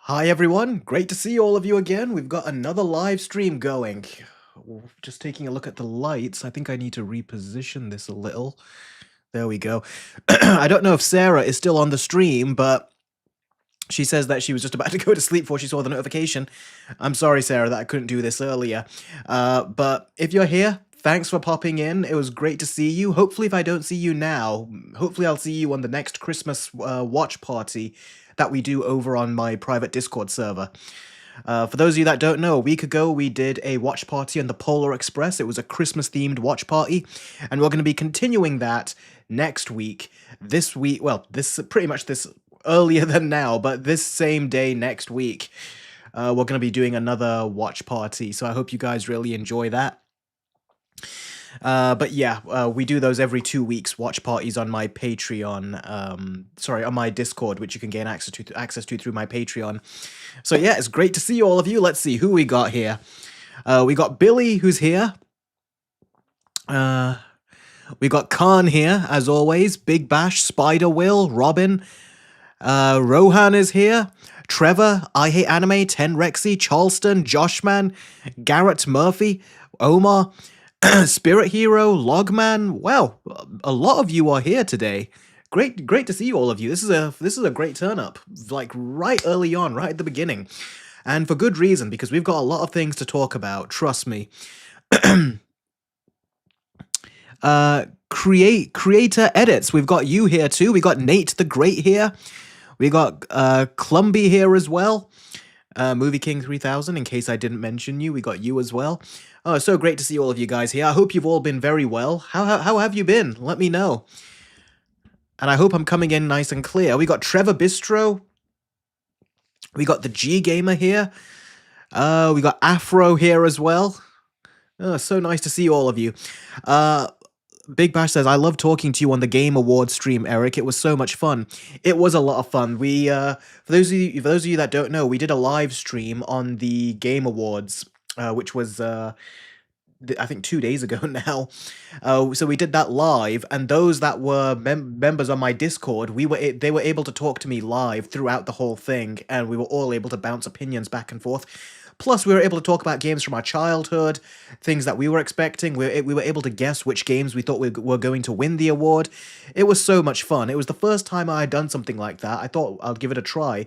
Hi everyone, great to see all of you again. We've got another live stream going. Just taking a look at the lights. I think I need to reposition this a little. There we go. I don't know if Sarah is still on the stream, but she says that she was just about to go to sleep before she saw the notification. I'm sorry, Sarah, that I couldn't do this earlier. But if you're here, thanks for popping in. It was great to see you. Hopefully, if I don't see you now, hopefully I'll see you on the next Christmas watch party that we do over on my private Discord server. For those of you that don't know, a week ago we did a watch party on the Polar Express. It was a Christmas-themed watch party, and we're going to be continuing that next week. This week, well, this pretty much this earlier than now, but this same day next week, we're going to be doing another watch party. So I hope you guys really enjoy that. But yeah, we do those every 2 weeks, watch parties on my Patreon, sorry, on my Discord, which you can gain access to through my Patreon. So yeah, it's great to see all of you. Let's see who we got here. We got Billy, who's here. We got Khan here, as always. Big Bash, Spider Will, Robin. Rohan is here. Trevor, I Hate Anime, Ten Rexy, Charleston, Joshman, Garrett Murphy, Omar, Spirit Hero, Logman. Wow, a lot of you are here today. Great to see all of you. This is a great turn up, like right early on, right at the beginning, and for good reason, because we've got a lot of things to talk about. Trust me. Creator edits. We've got you here too. We got Nate the Great here. We got Clumby here as well. Movie King 3000, in case I didn't mention you. We got you as well. Oh, so great to see all of you guys here. I hope you've all been very well. How have you been? Let me know. And I hope I'm coming in nice and clear. We got Trevor Bistro. We got the G Gamer here. We got Afro here as well. Oh, so nice to see all of you. Big Bash says, I love talking to you on the Game Awards stream, Eric. It was so much fun. It was a lot of fun. We, for those of you that don't know, we did a live stream on the Game Awards, which was, I think 2 days ago now. So we did that live, and those that were members on my Discord, they were able to talk to me live throughout the whole thing, and we were all able to bounce opinions back and forth. Plus, we were able to talk about games from our childhood, things that we were expecting. We were able to guess which games we thought were going to win the award. It was so much fun. It was the first time I had done something like that. I thought I'd give it a try,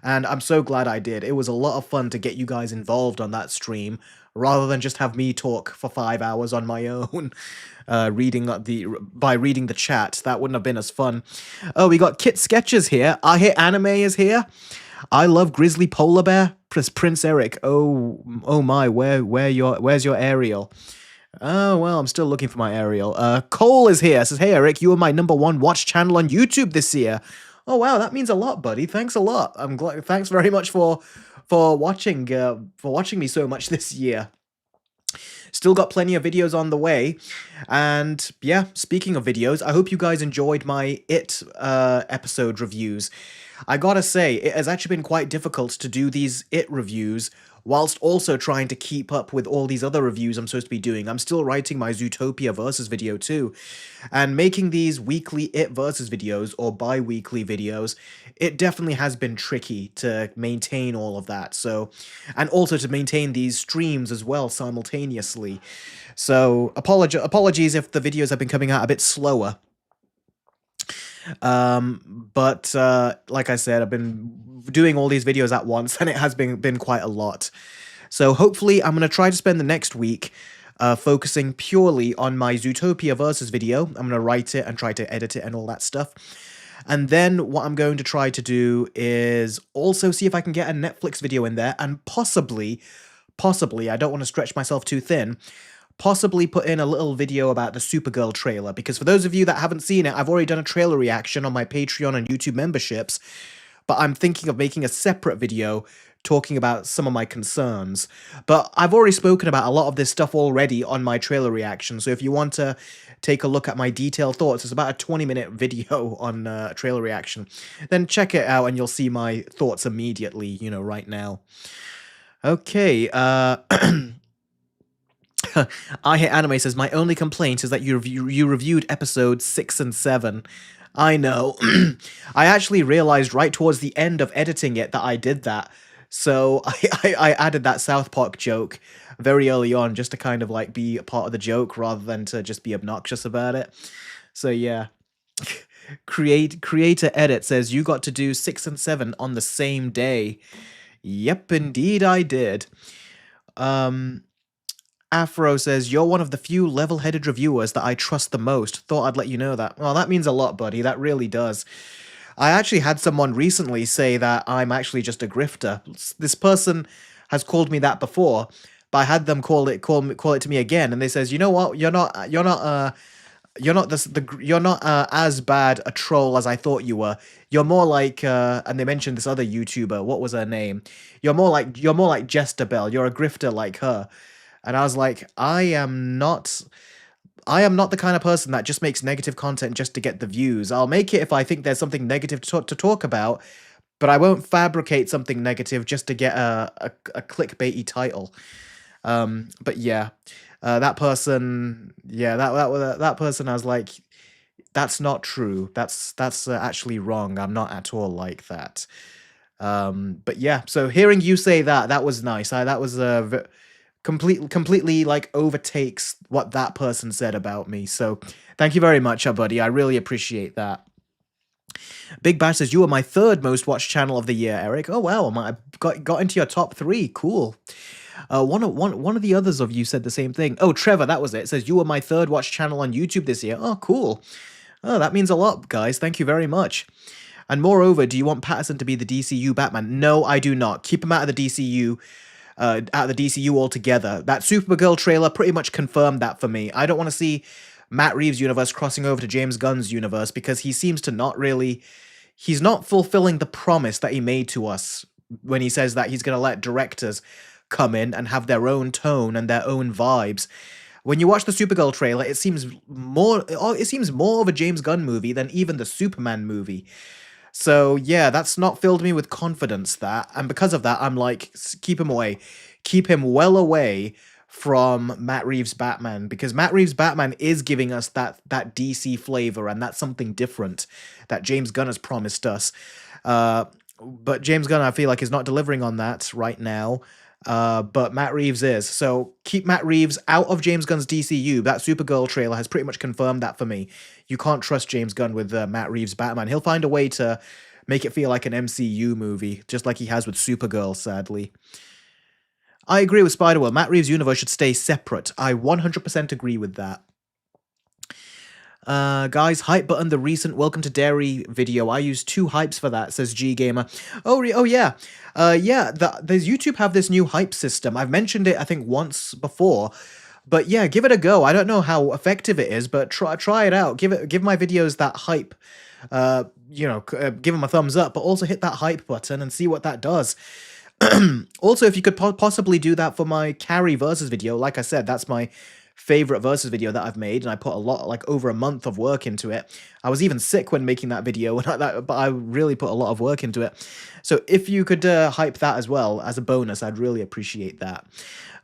and I'm so glad I did. It was a lot of fun to get you guys involved on that stream, rather than just have me talk for 5 hours on my own, reading the chat. That wouldn't have been as fun. Oh, we got Kit Sketches here. I Hate Anime is here. I love Grizzly Polar Bear. Prince Eric. Oh my, where's your Ariel? Oh, well, I'm still looking for my Ariel. Cole is here. Says, hey, Eric, you were my #1 watch channel on YouTube this year. Oh, wow, that means a lot, buddy. Thanks a lot. I'm glad. Thanks very much for watching me so much this year. Still got plenty of videos on the way. And yeah, speaking of videos, I hope you guys enjoyed my It episode reviews. I gotta say, it has actually been quite difficult to do these It reviews whilst also trying to keep up with all these other reviews I'm supposed to be doing. I'm still writing my Zootopia Versus video too. And making these weekly It Versus videos, or bi-weekly videos, it definitely has been tricky to maintain all of that. So, and also to maintain these streams as well simultaneously. So, apologies if the videos have been coming out a bit slower. But like I said, I've been doing all these videos at once, and it has been quite a lot. So hopefully I'm going to try to spend the next week focusing purely on my Zootopia Versus video. I'm going to write it and try to edit it and all that stuff. And then what I'm going to try to do is also see if I can get a Netflix video in there, and possibly, I don't want to stretch myself too thin, possibly put in a little video about the Supergirl trailer, because for those of you that haven't seen it, I've already done a trailer reaction on my Patreon and YouTube memberships, but I'm thinking of making a separate video talking about some of my concerns. But I've already spoken about a lot of this stuff already on my trailer reaction, so if you want to take a look at my detailed thoughts, it's about a 20-minute video on trailer reaction, then check it out and you'll see my thoughts immediately, you know, right now. Okay, I Hate Anime says, my only complaint is that you reviewed episodes 6 and 7. I know. I actually realized right towards the end of editing it that I did that. So I added that South Park joke very early on just to kind of like be a part of the joke rather than to just be obnoxious about it. So yeah. Creator edit says you got to do 6 and 7 on the same day. Yep, indeed I did. Afro says, you're one of the few level-headed reviewers that I trust the most. Thought I'd let you know that. Well, that means a lot, buddy. That really does. I actually had someone recently say that I'm actually just a grifter. This person has called me that before, but I had them call it to me again, and they says, you know what? You're not as bad a troll as I thought you were. You're more like and they mentioned this other YouTuber. What was her name? You're more like Jestabel. You're a grifter like her. And I was like, I am not the kind of person that just makes negative content just to get the views. I'll make it if I think there's something negative to talk about, but I won't fabricate something negative just to get a clickbaity title. But yeah, that person, yeah, that person, I was like, that's not true. That's actually wrong. I'm not at all like that. But yeah, so hearing you say that, that was nice. That was completely like overtakes what that person said about me. So thank you very much, buddy. I really appreciate that. Big Bash says, you are my third most watched channel of the year, Eric. Oh wow, I got into your top 3. Cool. One of the others of you said the same thing. Oh, Trevor, that was it. It says, you were my third watched channel on YouTube this year. Oh, cool. Oh, that means a lot, guys. Thank you very much. And moreover, do you want Patterson to be the DCU Batman? No, I do not. Keep him out of the DCU. Out of the DCU altogether. That Supergirl trailer pretty much confirmed that for me. I don't want to see Matt Reeves' universe crossing over to James Gunn's universe because he seems to not really... He's not fulfilling the promise that he made to us when he says that he's going to let directors come in and have their own tone and their own vibes. When you watch the Supergirl trailer, it seems more of a James Gunn movie than even the Superman movie. So yeah, that's not filled me with confidence, that, and because of that, I'm like, keep him away. Keep him well away from Matt Reeves' Batman, because Matt Reeves' Batman is giving us that DC flavor, and that's something different that James Gunn has promised us. But James Gunn, I feel like, is not delivering on that right now. But Matt Reeves is. So keep Matt Reeves out of James Gunn's DCU. That Supergirl trailer has pretty much confirmed that for me. You can't trust James Gunn with Matt Reeves' Batman. He'll find a way to make it feel like an MCU movie, just like he has with Supergirl, sadly. I agree with Spider-World. Matt Reeves' universe should stay separate. I 100% agree with that. Guys, hype button the recent Welcome to Dairy video. I used 2 hypes for that, says G Gamer. Oh yeah. There's YouTube have this new hype system. I've mentioned it, I think, once before. But yeah, give it a go. I don't know how effective it is, but try it out. Give my videos that hype. Give them a thumbs up, but also hit that hype button and see what that does. Also, if you could possibly do that for my Carrie versus video, like I said, that's my favorite versus video that I've made, and I put a lot, like over a month of work into it. I was even sick when making that video, but I really put a lot of work into it. So if you could hype that as well as a bonus, I'd really appreciate that.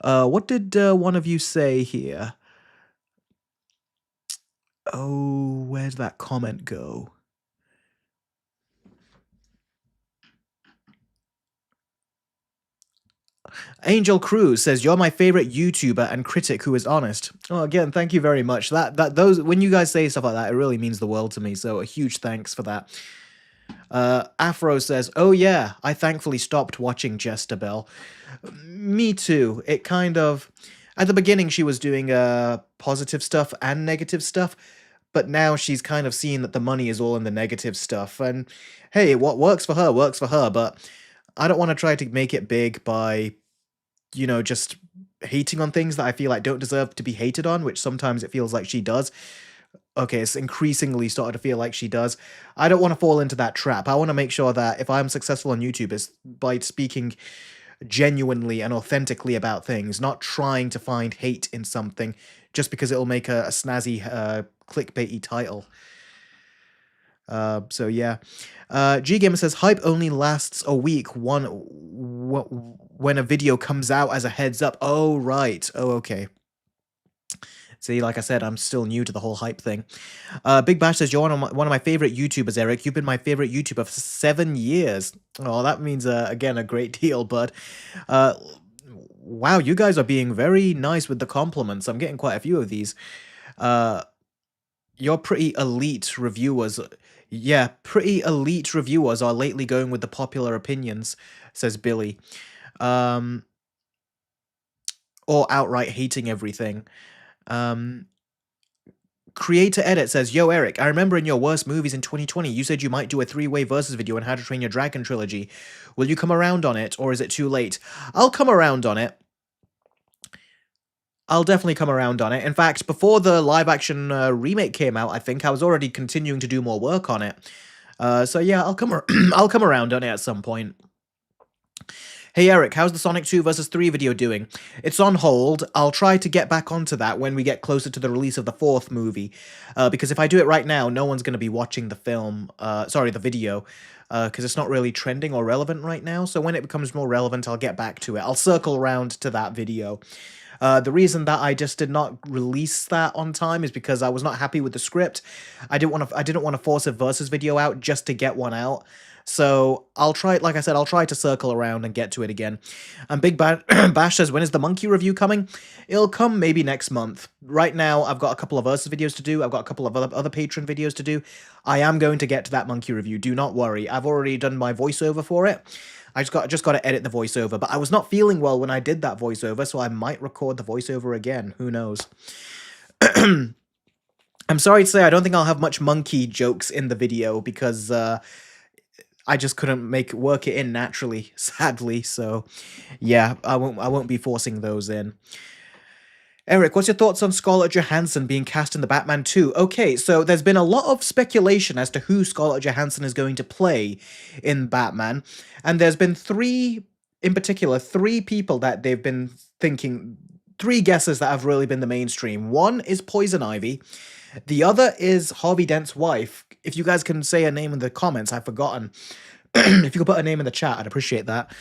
What did one of you say here? Oh, where'd that comment go? Angel Cruz says, you're my favorite YouTuber and critic who is honest. Oh, again, thank you very much. Those when you guys say stuff like that, it really means the world to me. So a huge thanks for that. Afro says, oh yeah, I thankfully stopped watching Jestabel. Me too. It kind of... At the beginning, she was doing positive stuff and negative stuff, but now she's kind of seen that the money is all in the negative stuff. And hey, what works for her, but I don't want to try to make it big by, just hating on things that I feel like don't deserve to be hated on, which sometimes it feels like she does. Okay, it's increasingly started to feel like she does. I don't want to fall into that trap. I want to make sure that if I'm successful on YouTube, it's by speaking genuinely and authentically about things, not trying to find hate in something just because it'll make a snazzy clickbaity title. So yeah. G Gamer says, hype only lasts a week when a video comes out as a heads up. Oh, right. Oh, okay. See, like I said, I'm still new to the whole hype thing. Big Bash says, you're one of my favorite YouTubers, Eric. You've been my favorite YouTuber for 7 years. Oh, that means, again, a great deal, but... Wow, you guys are being very nice with the compliments. I'm getting quite a few of these. You're pretty elite reviewers. Yeah, pretty elite reviewers are lately going with the popular opinions, says Billy. Or outright hating everything. Creator Edit says, yo, Eric, I remember in your worst movies in 2020, you said you might do a 3-way versus video on How to Train Your Dragon trilogy. Will you come around on it, or is it too late? I'll come around on it. I'll definitely come around on it. In fact, before the live-action remake came out, I think, I was already continuing to do more work on it. So yeah, I'll come around on it at some point. Hey Eric, how's the Sonic 2 vs 3 video doing? It's on hold. I'll try to get back onto that when we get closer to the release of the 4th movie. Because if I do it right now, no one's going to be watching the film, the video, because it's not really trending or relevant right now. So when it becomes more relevant, I'll get back to it. I'll circle around to that video. The reason that I just did not release that on time is because I was not happy with the script. I didn't want to force a versus video out just to get one out. So I'll try, like I said, I'll try to circle around and get to it again. And Big Bash says, when is the monkey review coming? It'll come maybe next month. Right now, I've got a couple of versus videos to do. I've got a couple of other Patreon videos to do. I am going to get to that monkey review. Do not worry. I've already done my voiceover for it. I just got to edit the voiceover, but I was not feeling well when I did that voiceover, so I might record the voiceover again. Who knows? I'm sorry to say I don't think I'll have much monkey jokes in the video because I just couldn't work it in naturally, sadly. So yeah, I won't be forcing those in. Eric, what's your thoughts on Scarlett Johansson being cast in the Batman 2? Okay, so there's been a lot of speculation as to who Scarlett Johansson is going to play in Batman, and there's been three people that they've been thinking, 3 guesses that have really been the mainstream. One is Poison Ivy, the other is Harvey Dent's wife. If you guys can say her name in the comments, I've forgotten. If you could put her name in the chat, I'd appreciate that.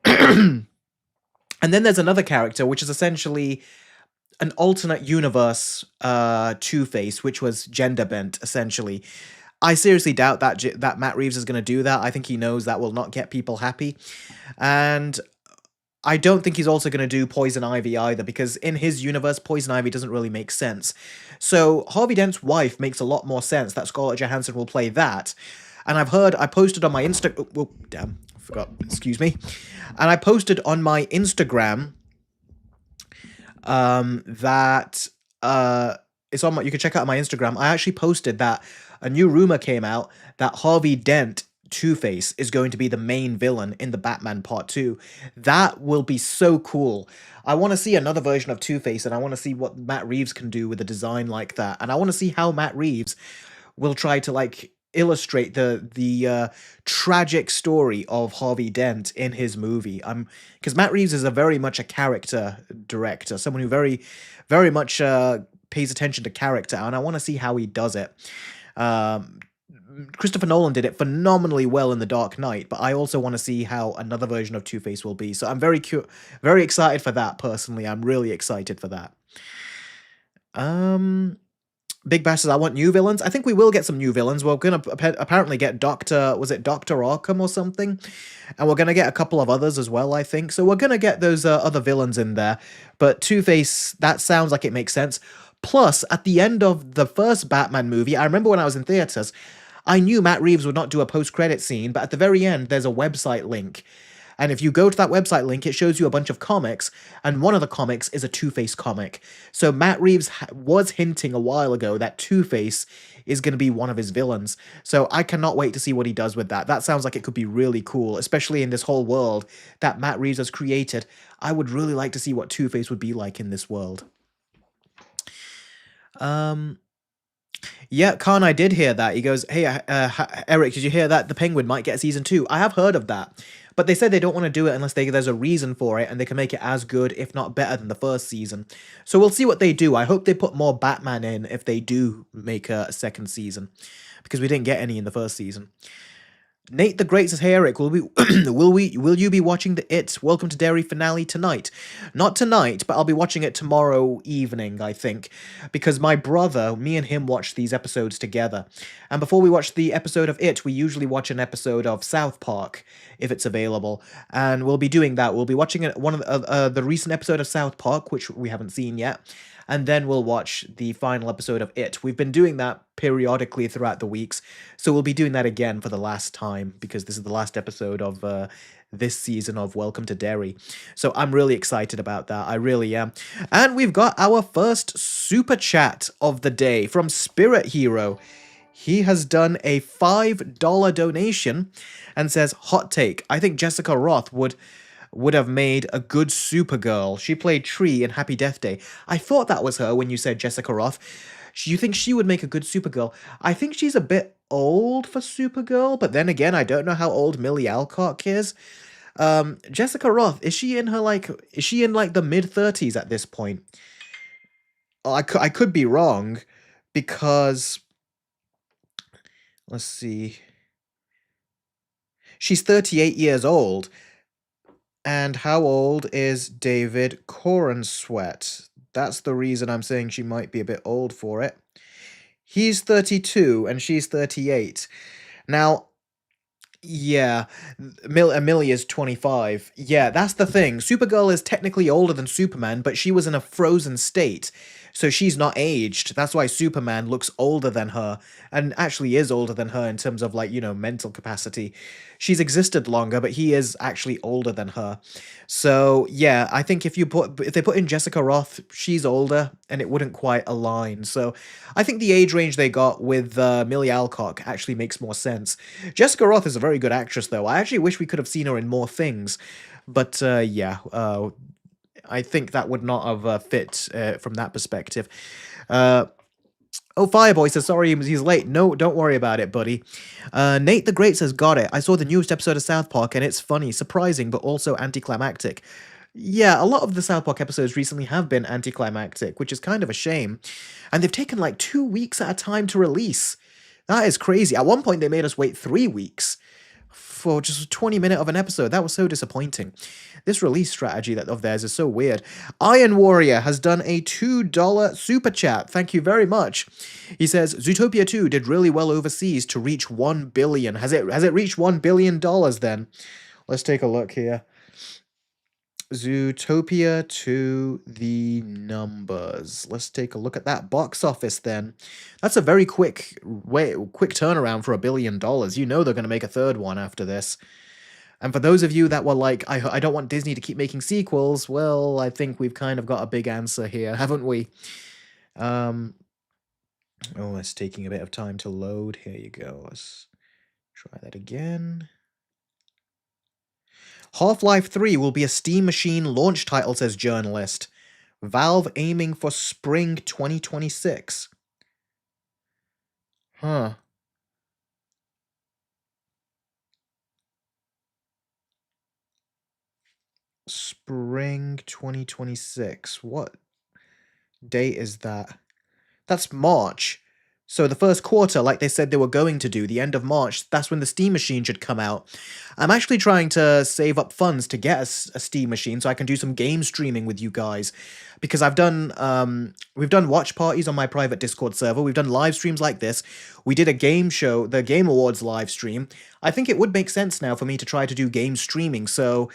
And then there's another character, which is essentially an alternate universe Two-Face, which was gender bent, essentially. I seriously doubt that Matt Reeves is going to do that. I think he knows that will not get people happy. And I don't think he's also going to do Poison Ivy either, because in his universe, Poison Ivy doesn't really make sense. So Harvey Dent's wife makes a lot more sense that Scarlett Johansson will play that. And I posted on my Instagram... Oh, damn, I forgot. Excuse me. And I posted on my Instagram... that it's on my, you can check out my Instagram. I actually posted that a new rumor came out that Harvey Dent, Two-Face, is going to be the main villain in the Batman Part 2. That will be so cool. I want to see another version of Two-Face, and I want to see what Matt Reeves can do with a design like that. And I want to see how Matt Reeves will try to, like, illustrate the tragic story of Harvey Dent in his movie. Because Matt Reeves is very much a character director, someone who very, very much pays attention to character, and I want to see how he does it. Christopher Nolan did it phenomenally well in The Dark Knight, but I also want to see how another version of Two-Face will be. So I'm very excited for that, personally. I'm really excited for that. Big Bash says, I want new villains. I think we will get some new villains. We're going to apparently get Dr. Arkham or something? And we're going to get a couple of others as well, I think. So we're going to get those other villains in there. But Two-Face, that sounds like it makes sense. Plus, at the end of the first Batman movie, I remember when I was in theaters, I knew Matt Reeves would not do a post-credit scene, but at the very end, there's a website link. And if you go to that website link, it shows you a bunch of comics, and one of the comics is a Two-Face comic. So Matt Reeves was hinting a while ago that Two-Face is going to be one of his villains. So I cannot wait to see what he does with that. That sounds like it could be really cool, especially in this whole world that Matt Reeves has created. I would really like to see what Two-Face would be like in this world. Yeah, Khan, I did hear that. He goes, hey, Eric, did you hear that? The Penguin might get season 2. I have heard of that. But they said they don't want to do it unless there's a reason for it, and they can make it as good, if not better, than the first season. So we'll see what they do. I hope they put more Batman in if they do make a second season, because we didn't get any in the first season. Nate the Great says, "Hey Eric, will you be watching the It Welcome to Derry finale tonight? Not tonight, but I'll be watching it tomorrow evening, I think, because my brother, me and him watch these episodes together. And before we watch the episode of It, we usually watch an episode of South Park if it's available, and we'll be doing that. We'll be watching one of the recent episode of South Park, which we haven't seen yet." And then we'll watch the final episode of It. We've been doing that periodically throughout the weeks, so we'll be doing that again for the last time, because this is the last episode of this season of Welcome to Derry. So I'm really excited about that. I really am. And we've got our first super chat of the day from Spirit Hero. He has done a $5 donation and says, "Hot take, I think Jessica Roth would have made a good Supergirl. She played Tree in Happy Death Day." I thought that was her when you said Jessica Roth. You think she would make a good Supergirl? I think she's a bit old for Supergirl, but then again, I don't know how old Millie Alcock is. Jessica Roth, is she in the mid-30s at this point? Oh, I could be wrong, because let's see. She's 38 years old. And how old is David Corenswet? That's the reason I'm saying she might be a bit old for it. He's 32 and she's 38. Now, yeah, Millie is 25. Yeah, that's the thing. Supergirl is technically older than Superman, but she was in a frozen state, so she's not aged. That's why Superman looks older than her, and actually is older than her in terms of, like, mental capacity. She's existed longer, but he is actually older than her. So, yeah, I think if they put in Jessica Roth, she's older, and it wouldn't quite align. So, I think the age range they got with Millie Alcock actually makes more sense. Jessica Roth is a very good actress, though. I actually wish we could have seen her in more things. But, yeah, I think that would not have fit from that perspective. Oh, Fireboy says, "Sorry he's late." No, don't worry about it, buddy. Nate the Great says, "Got it. I saw the newest episode of South Park, and it's funny, surprising, but also anticlimactic." Yeah, a lot of the South Park episodes recently have been anticlimactic, which is kind of a shame. And they've taken like 2 weeks at a time to release. That is crazy. At one point, they made us wait 3 weeks for just a 20-minute of an episode. That was so disappointing. This release strategy of theirs is so weird. Iron Warrior has done a $2 super chat. Thank you very much. He says, "Zootopia 2 did really well overseas to reach 1 billion. Has it reached $1 billion then?" Let's take a look here. Zootopia 2, the numbers. Let's take a look at that box office then. That's a very quick turnaround for $1 billion. You know they're going to make a third one after this. And for those of you that were like, I don't want Disney to keep making sequels, well, I think we've kind of got a big answer here, haven't we? Oh, it's taking a bit of time to load. Here you go. Let's try that again. Half-Life 3 will be a Steam Machine launch title, says journalist. Valve aiming for spring 2026. Huh. Spring 2026. What date is that? That's March. So the first quarter, like they said they were going to do, the end of March, that's when the Steam Machine should come out. I'm actually trying to save up funds to get a Steam Machine so I can do some game streaming with you guys. Because we've done watch parties on my private Discord server, we've done live streams like this, we did a game show, the Game Awards live stream. I think it would make sense now for me to try to do game streaming, so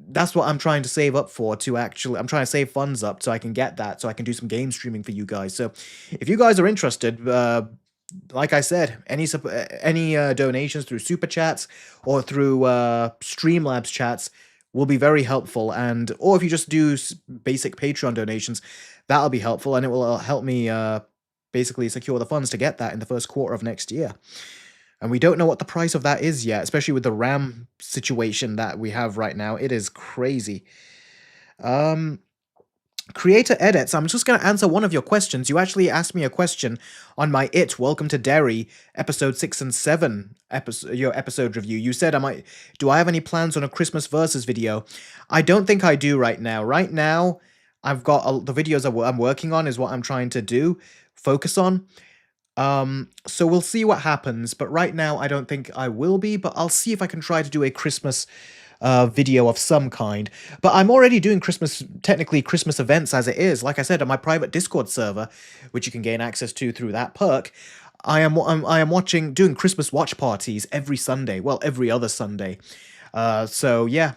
that's what I'm trying to save up for, I'm trying to save funds up so I can get that, so I can do some game streaming for you guys. So if you guys are interested, like I said, any donations through Super Chats or through Streamlabs chats will be very helpful, or if you just do basic Patreon donations, that'll be helpful, and it will help me basically secure the funds to get that in the first quarter of next year. And we don't know what the price of that is yet, especially with the RAM situation that we have right now. It is crazy. Creator Edits, I'm just going to answer one of your questions. You actually asked me a question on my Welcome to Derry, episode 6 and 7, your episode review. You said, do I have any plans on a Christmas Versus video? I don't think I do right now. Right now, I've got the videos I'm working on is what I'm trying to focus on. So we'll see what happens, but right now I don't think I will be, but I'll see if I can try to do a Christmas video of some kind. But I'm already doing technically Christmas events as it is. Like I said, on my private Discord server, which you can gain access to through that perk, I am doing Christmas watch parties every Sunday. Well, every other Sunday. So yeah,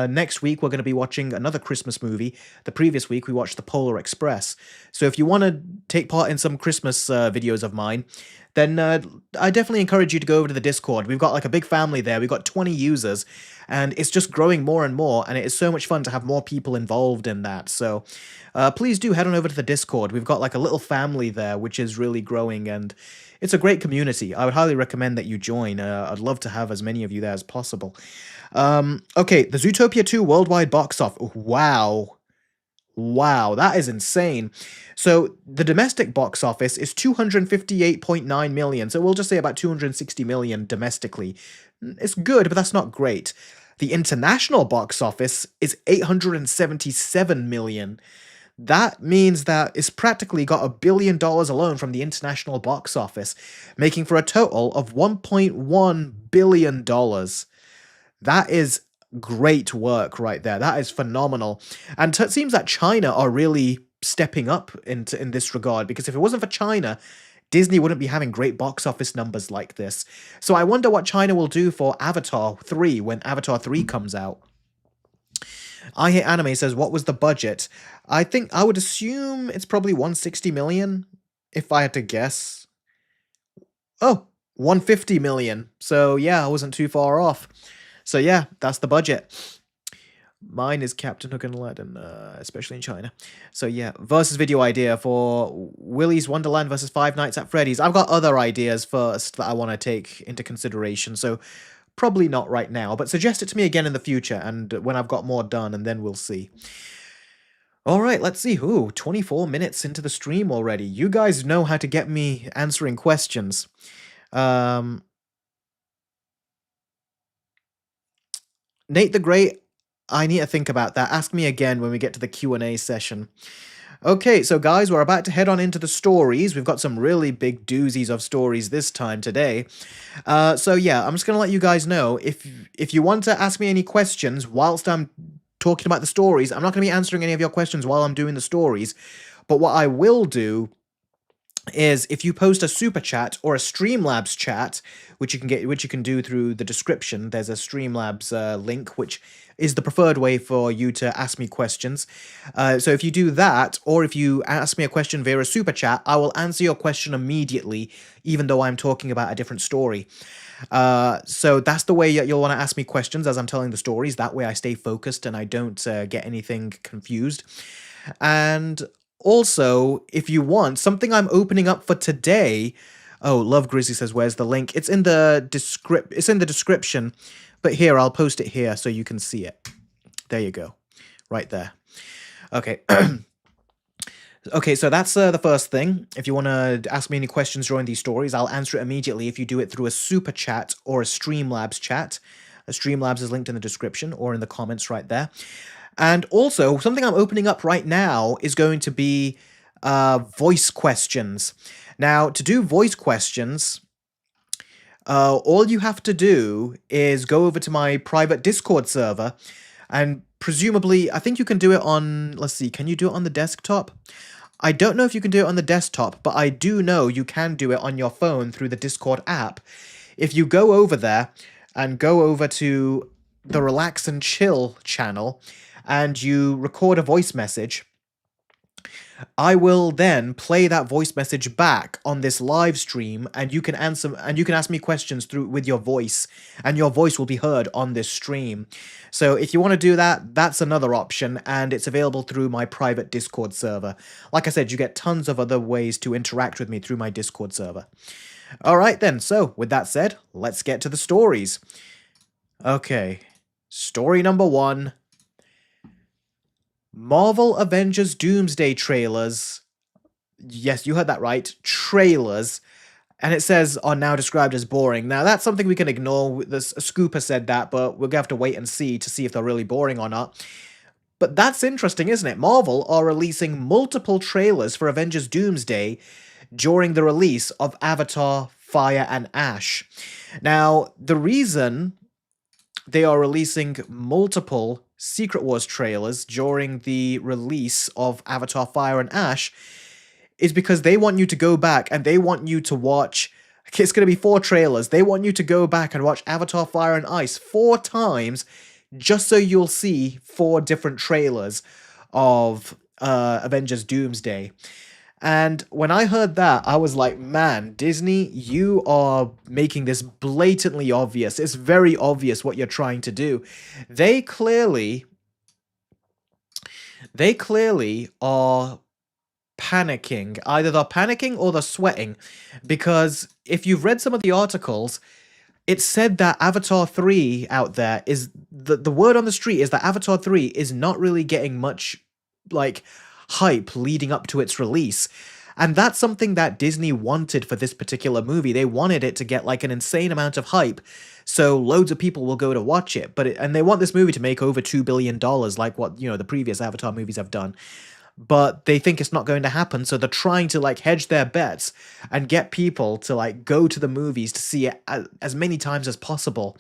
next week we're going to be watching another Christmas movie. The previous week we watched The Polar Express. So if you want to take part in some Christmas videos of mine, then I definitely encourage you to go over to the Discord. We've got like a big family there. We've got 20 users, and it's just growing more and more, and it is so much fun to have more people involved in that. So please do head on over to the Discord. We've got like a little family there, which is really growing, and it's a great community. I would highly recommend that you join. I'd love to have as many of you there as possible. Okay, the Zootopia 2 worldwide box office. Wow. Wow, that is insane. So the domestic box office is 258.9 million. So we'll just say about 260 million domestically. It's good, but that's not great. The international box office is 877 million. That means that it's practically got $1 billion alone from the international box office, making for a total of $1.1 billion. That is great work right there. That is phenomenal. And it seems that China are really stepping up in this regard, because if it wasn't for China, Disney wouldn't be having great box office numbers like this. So I wonder what China will do for Avatar 3 when Avatar 3 comes out. I Hate Anime says, what was the budget? I think I would assume it's probably 160 million, if I had to guess. Oh, 150 million. So yeah, I wasn't too far off. So yeah, that's the budget. Mine is Captain Hook and Aladdin, especially in China. So yeah, versus video idea for Willy's Wonderland versus Five Nights at Freddy's. I've got other ideas first that I want to take into consideration, so probably not right now, but suggest it to me again in the future, and when I've got more done, and then we'll see. Alright, let's see. Ooh, 24 minutes into the stream already. You guys know how to get me answering questions. Nate the Great, I need to think about that. Ask me again when we get to the Q&A session. Okay, so guys, we're about to head on into the stories. We've got some really big doozies of stories this time today. So yeah, I'm just going to let you guys know, if you want to ask me any questions whilst I'm talking about the stories, I'm not going to be answering any of your questions while I'm doing the stories. But what I will do is if you post a super chat or a Streamlabs chat, which you can do through the description. There's a Streamlabs link, which is the preferred way for you to ask me questions. So if you do that, or if you ask me a question via a super chat, I will answer your question immediately, even though I'm talking about a different story. So that's the way you'll want to ask me questions as I'm telling the stories. That way I stay focused and I don't get anything confused. And also, if you want, something I'm opening up for today... Oh, Love Grizzly says, where's the link? It's in the description, but here, I'll post it here so you can see it. There you go. Right there. Okay. Okay, so that's the first thing. If you want to ask me any questions during these stories, I'll answer it immediately if you do it through a super chat or a Streamlabs chat. A Streamlabs is linked in the description or in the comments right there. And also, something I'm opening up right now is going to be voice questions. Now, to do voice questions, all you have to do is go over to my private Discord server, and presumably, I think you can do it on, let's see, can you do it on the desktop? I don't know if you can do it on the desktop, but I do know you can do it on your phone through the Discord app. If you go over there and go over to the Relax and Chill channel, and you record a voice message, I will then play that voice message back on this live stream, and you can ask me questions with your voice, and your voice will be heard on this stream. So if you want to do that, that's another option, and it's available through my private Discord server. Like I said, you get tons of other ways to interact with me through my Discord server. Alright then, so with that said, let's get to the stories. Okay, story number 1. Marvel Avengers Doomsday trailers. Yes, you heard that right. Trailers. And it says are now described as boring. Now, that's something we can ignore. A scooper said that, but we're going to have to wait and see if they're really boring or not. But that's interesting, isn't it? Marvel are releasing multiple trailers for Avengers Doomsday during the release of Avatar Fire and Ash. Now, the reason they are releasing multiple Secret Wars trailers during the release of Avatar Fire and Ash is because they want you to go back and they want you to watch. It's going to be 4 trailers. They want you to go back and watch Avatar Fire and Ice 4 times just so you'll see 4 different trailers of Avengers Doomsday. And when I heard that, I was like, man, Disney, you are making this blatantly obvious. It's very obvious what you're trying to do. They clearly are panicking. Either they're panicking or they're sweating. Because if you've read some of the articles, it said that Avatar 3 out there is... The word on the street is that Avatar 3 is not really getting much, like, hype leading up to its release. And that's something that Disney wanted for this particular movie. They wanted it to get like an insane amount of hype, so loads of people will go to watch it. And they want this movie to make over $2 billion, like what, you know, the previous Avatar movies have done. But they think it's not going to happen, so they're trying to like hedge their bets and get people to like go to the movies to see it as many times as possible.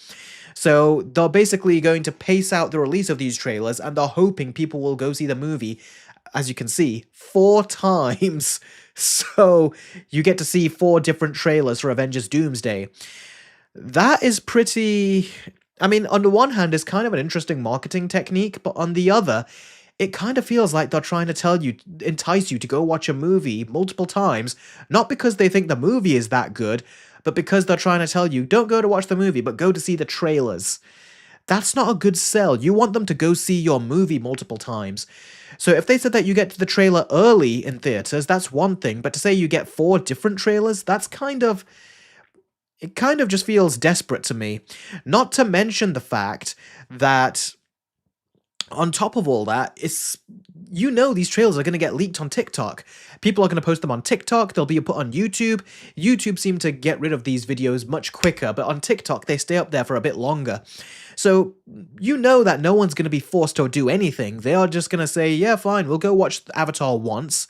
So they're basically going to pace out the release of these trailers, and they're hoping people will go see the movie, as you can see, 4 times. So you get to see 4 different trailers for Avengers Doomsday. That is pretty... I mean, on the one hand, it's kind of an interesting marketing technique, but on the other, it kind of feels like they're trying to entice you to go watch a movie multiple times, not because they think the movie is that good, but because they're trying to tell you, don't go to watch the movie, but go to see the trailers. That's not a good sell. You want them to go see your movie multiple times. So if they said that you get to the trailer early in theaters, that's one thing, but to say you get 4 different trailers, that's kind of... It kind of just feels desperate to me. Not to mention the fact that, on top of all that, you know these trailers are going to get leaked on TikTok. People are going to post them on TikTok, they'll be put on YouTube. YouTube seem to get rid of these videos much quicker, but on TikTok they stay up there for a bit longer. So you know that no one's going to be forced to do anything. They are just going to say, yeah, fine, we'll go watch Avatar once,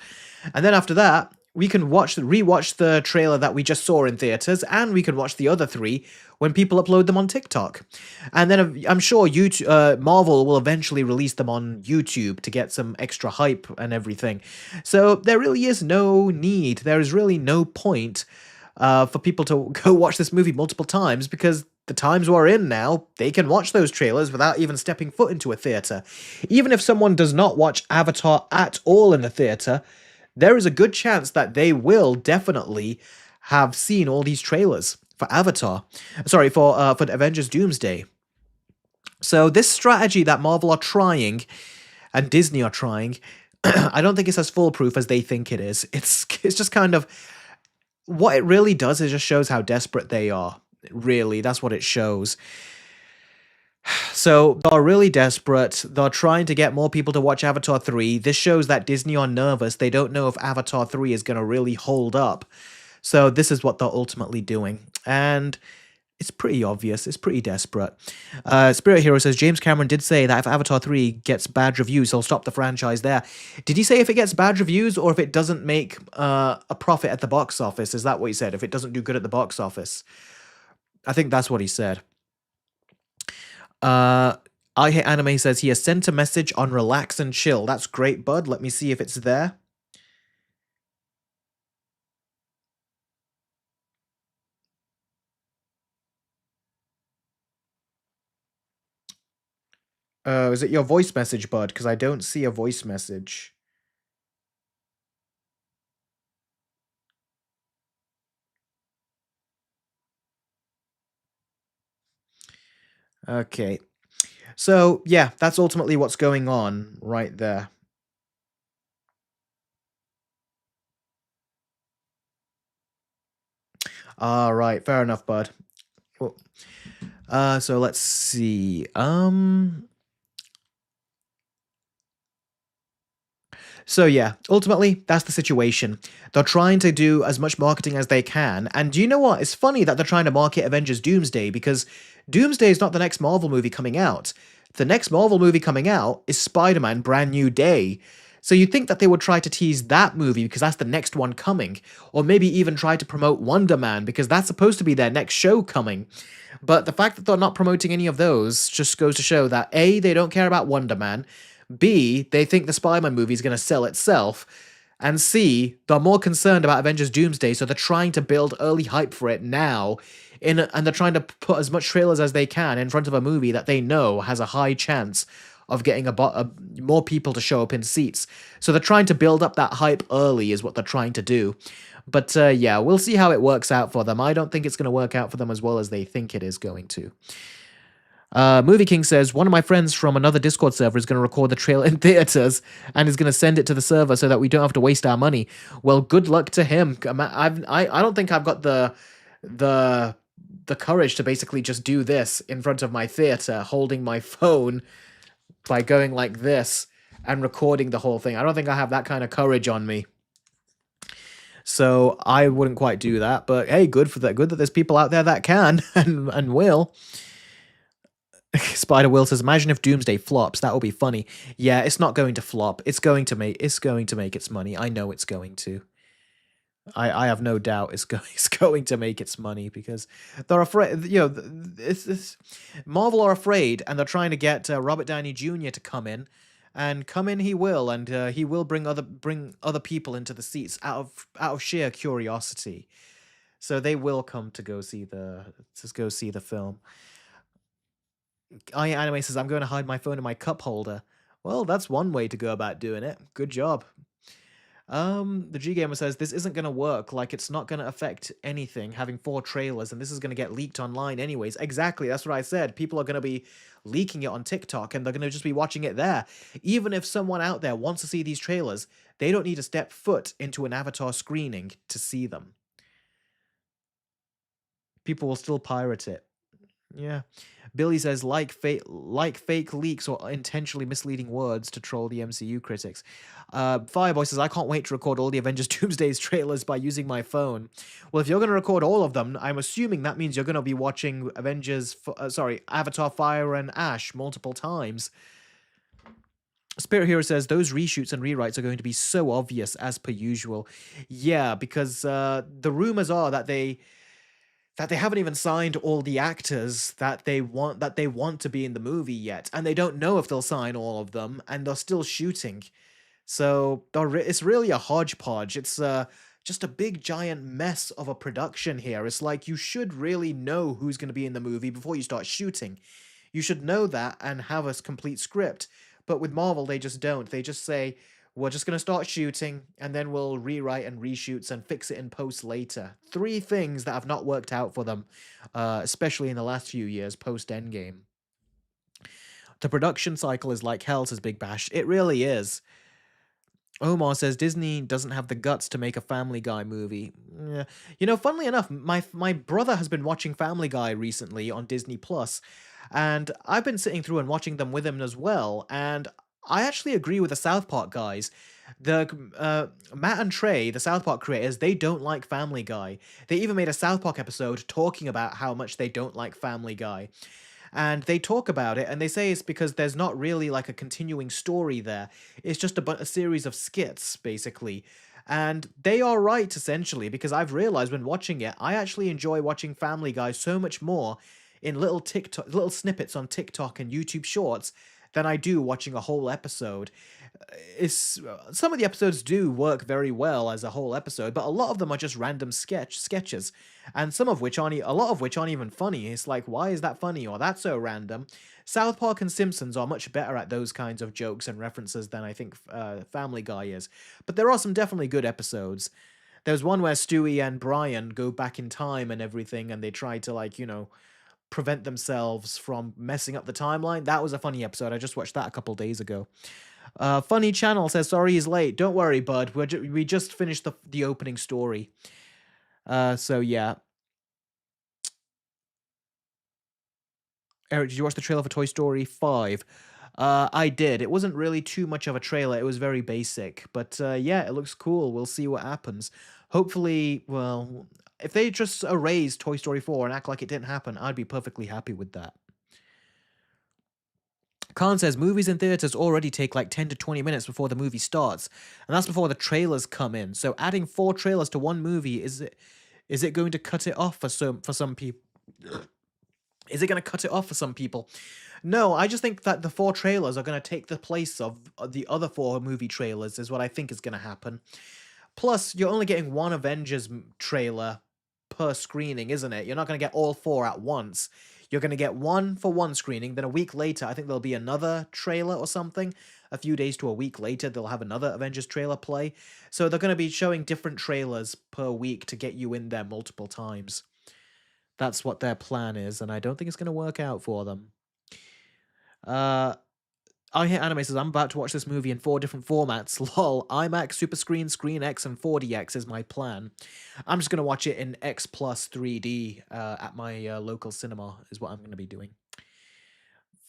and then after that, we can rewatch the trailer that we just saw in theaters, and we can watch the other 3 when people upload them on TikTok. And then I'm sure Marvel will eventually release them on YouTube to get some extra hype and everything. So there really is no need, there is really no point for people to go watch this movie multiple times, because the times we're in now, they can watch those trailers without even stepping foot into a theater. Even if someone does not watch Avatar at all in the theater, there is a good chance that they will definitely have seen all these trailers for Avatar. Sorry, for the Avengers Doomsday. So this strategy that Marvel are trying and Disney are trying, I don't think it's as foolproof as they think it is. It's just kind of... What it really does is just shows how desperate they are. Really, that's what it shows. So they're really desperate. They're trying to get more people to watch Avatar 3. This shows that Disney are nervous. They don't know if Avatar 3 is going to really hold up. So this is what they're ultimately doing. And it's pretty obvious. It's pretty desperate. Spirit Hero says, James Cameron did say that if Avatar 3 gets bad reviews, he'll stop the franchise there. Did he say if it gets bad reviews or if it doesn't make a profit at the box office? Is that what he said? If it doesn't do good at the box office? I think that's what he said. I Hate Anime says he has sent a message on relax and chill. That's great, bud. Let me see if it's there. Is it your voice message, bud? Because I don't see a voice message. Okay. So, yeah, that's ultimately what's going on right there. All right, fair enough, bud. Well, so let's see. So yeah, ultimately, that's the situation. They're trying to do as much marketing as they can, and do you know what? It's funny that they're trying to market Avengers Doomsday, because Doomsday is not the next Marvel movie coming out. The next Marvel movie coming out is Spider-Man Brand New Day. So you'd think that they would try to tease that movie because that's the next one coming, or maybe even try to promote Wonder Man because that's supposed to be their next show coming. But the fact that they're not promoting any of those just goes to show that A, they don't care about Wonder Man, B, they think the Spider-Man movie is going to sell itself, and C, they're more concerned about Avengers Doomsday, so they're trying to build early hype for it now, and they're trying to put as much trailers as they can in front of a movie that they know has a high chance of getting more people to show up in seats. So they're trying to build up that hype early is what they're trying to do. But yeah, we'll see how it works out for them. I don't think it's going to work out for them as well as they think it is going to. Movie King says, one of my friends from another Discord server is going to record the trailer in theaters and is going to send it to the server so that we don't have to waste our money. Well, good luck to him. I don't think I've got the courage to basically just do this in front of my theater, holding my phone by going like this and recording the whole thing. I don't think I have that kind of courage on me. So I wouldn't quite do that. But hey, good for that. Good that there's people out there that can and will. Spider Will says, "Imagine if Doomsday flops. That will be funny." Yeah, it's not going to flop. It's going to make its money. I know it's going to. I have no doubt it's going to make its money because they're afraid. You know, Marvel are afraid, and they're trying to get Robert Downey Jr. to come in, and come in he will, and he will bring other people into the seats out of sheer curiosity. So they will come to go see the film. Anime says, "I'm going to hide my phone in my cup holder." Well, that's one way to go about doing it. Good job. The G Gamer says, "This isn't going to work. Like, it's not going to affect anything, having 4 trailers, and this is going to get leaked online anyways." Exactly, that's what I said. People are going to be leaking it on TikTok, and they're going to just be watching it there. Even if someone out there wants to see these trailers, they don't need to step foot into an Avatar screening to see them. People will still pirate it. Yeah. Billy says, like fake leaks or intentionally misleading words to troll the MCU critics. Fireboy says, "I can't wait to record all the Avengers Doomsday's trailers by using my phone." Well, if you're going to record all of them, I'm assuming that means you're going to be watching Avatar Fire and Ash multiple times. Spirit Hero says, "Those reshoots and rewrites are going to be so obvious as per usual." Yeah, because the rumors are that they haven't even signed all the actors that they want to be in the movie yet, and they don't know if they'll sign all of them, and they're still shooting. So it's really a hodgepodge. It's just a big giant mess of a production here. It's like you should really know who's going to be in the movie before you start shooting. You should know that and have a complete script. But with Marvel, they just don't. They just say, "We're just going to start shooting, and then we'll rewrite and reshoots and fix it in post later." 3 things that have not worked out for them, especially in the last few years post-Endgame. The production cycle is like hell, says Big Bash. It really is. Omar says, "Disney doesn't have the guts to make a Family Guy movie." Yeah. You know, funnily enough, my brother has been watching Family Guy recently on Disney Plus, and I've been sitting through and watching them with him as well, and I actually agree with the South Park guys. Matt and Trey, the South Park creators, they don't like Family Guy. They even made a South Park episode talking about how much they don't like Family Guy. And they talk about it, and they say it's because there's not really like a continuing story there. It's just a series of skits, basically. And they are right, essentially, because I've realized when watching it, I actually enjoy watching Family Guy so much more in little snippets on TikTok and YouTube Shorts than I do watching a whole episode. Some of the episodes do work very well as a whole episode, but a lot of them are just random sketches, and a lot of which aren't even funny. It's like, why is that funny, or that's so random? South Park and Simpsons are much better at those kinds of jokes and references than I think Family Guy is. But there are some definitely good episodes. There's one where Stewie and Brian go back in time and everything, and they try to prevent themselves from messing up the timeline. That was a funny episode. I just watched that a couple days ago. Funny Channel says, "Sorry he's late. Don't worry, bud. We just finished the opening story." So yeah. Eric, did you watch the trailer for Toy Story 5? I did. It wasn't really too much of a trailer. It was very basic. But yeah, it looks cool. We'll see what happens. Hopefully, well, if they just erase Toy Story 4 and act like it didn't happen, I'd be perfectly happy with that. Khan says movies in theaters already take like 10 to 20 minutes before the movie starts, and that's before the trailers come in. So adding 4 trailers to one movie, is it going to cut it off for some people? Is it going to cut it off for some people? No, I just think that the 4 trailers are going to take the place of the other 4 movie trailers, is what I think is going to happen. Plus, you're only getting one Avengers trailer per screening, isn't it? You're not going to get all 4 at once. You're going to get one for one screening, then a week later, I think there'll be another trailer or something. A few days to a week later, they'll have another Avengers trailer play. So they're going to be showing different trailers per week to get you in there multiple times. That's what their plan is, and I don't think it's going to work out for them. I Hate Anime says, I'm about to watch this movie in 4 different formats. Lol, IMAX, Super Screen, Screen X, and 4DX is my plan. I'm just going to watch it in X plus 3D at my local cinema, is what I'm going to be doing.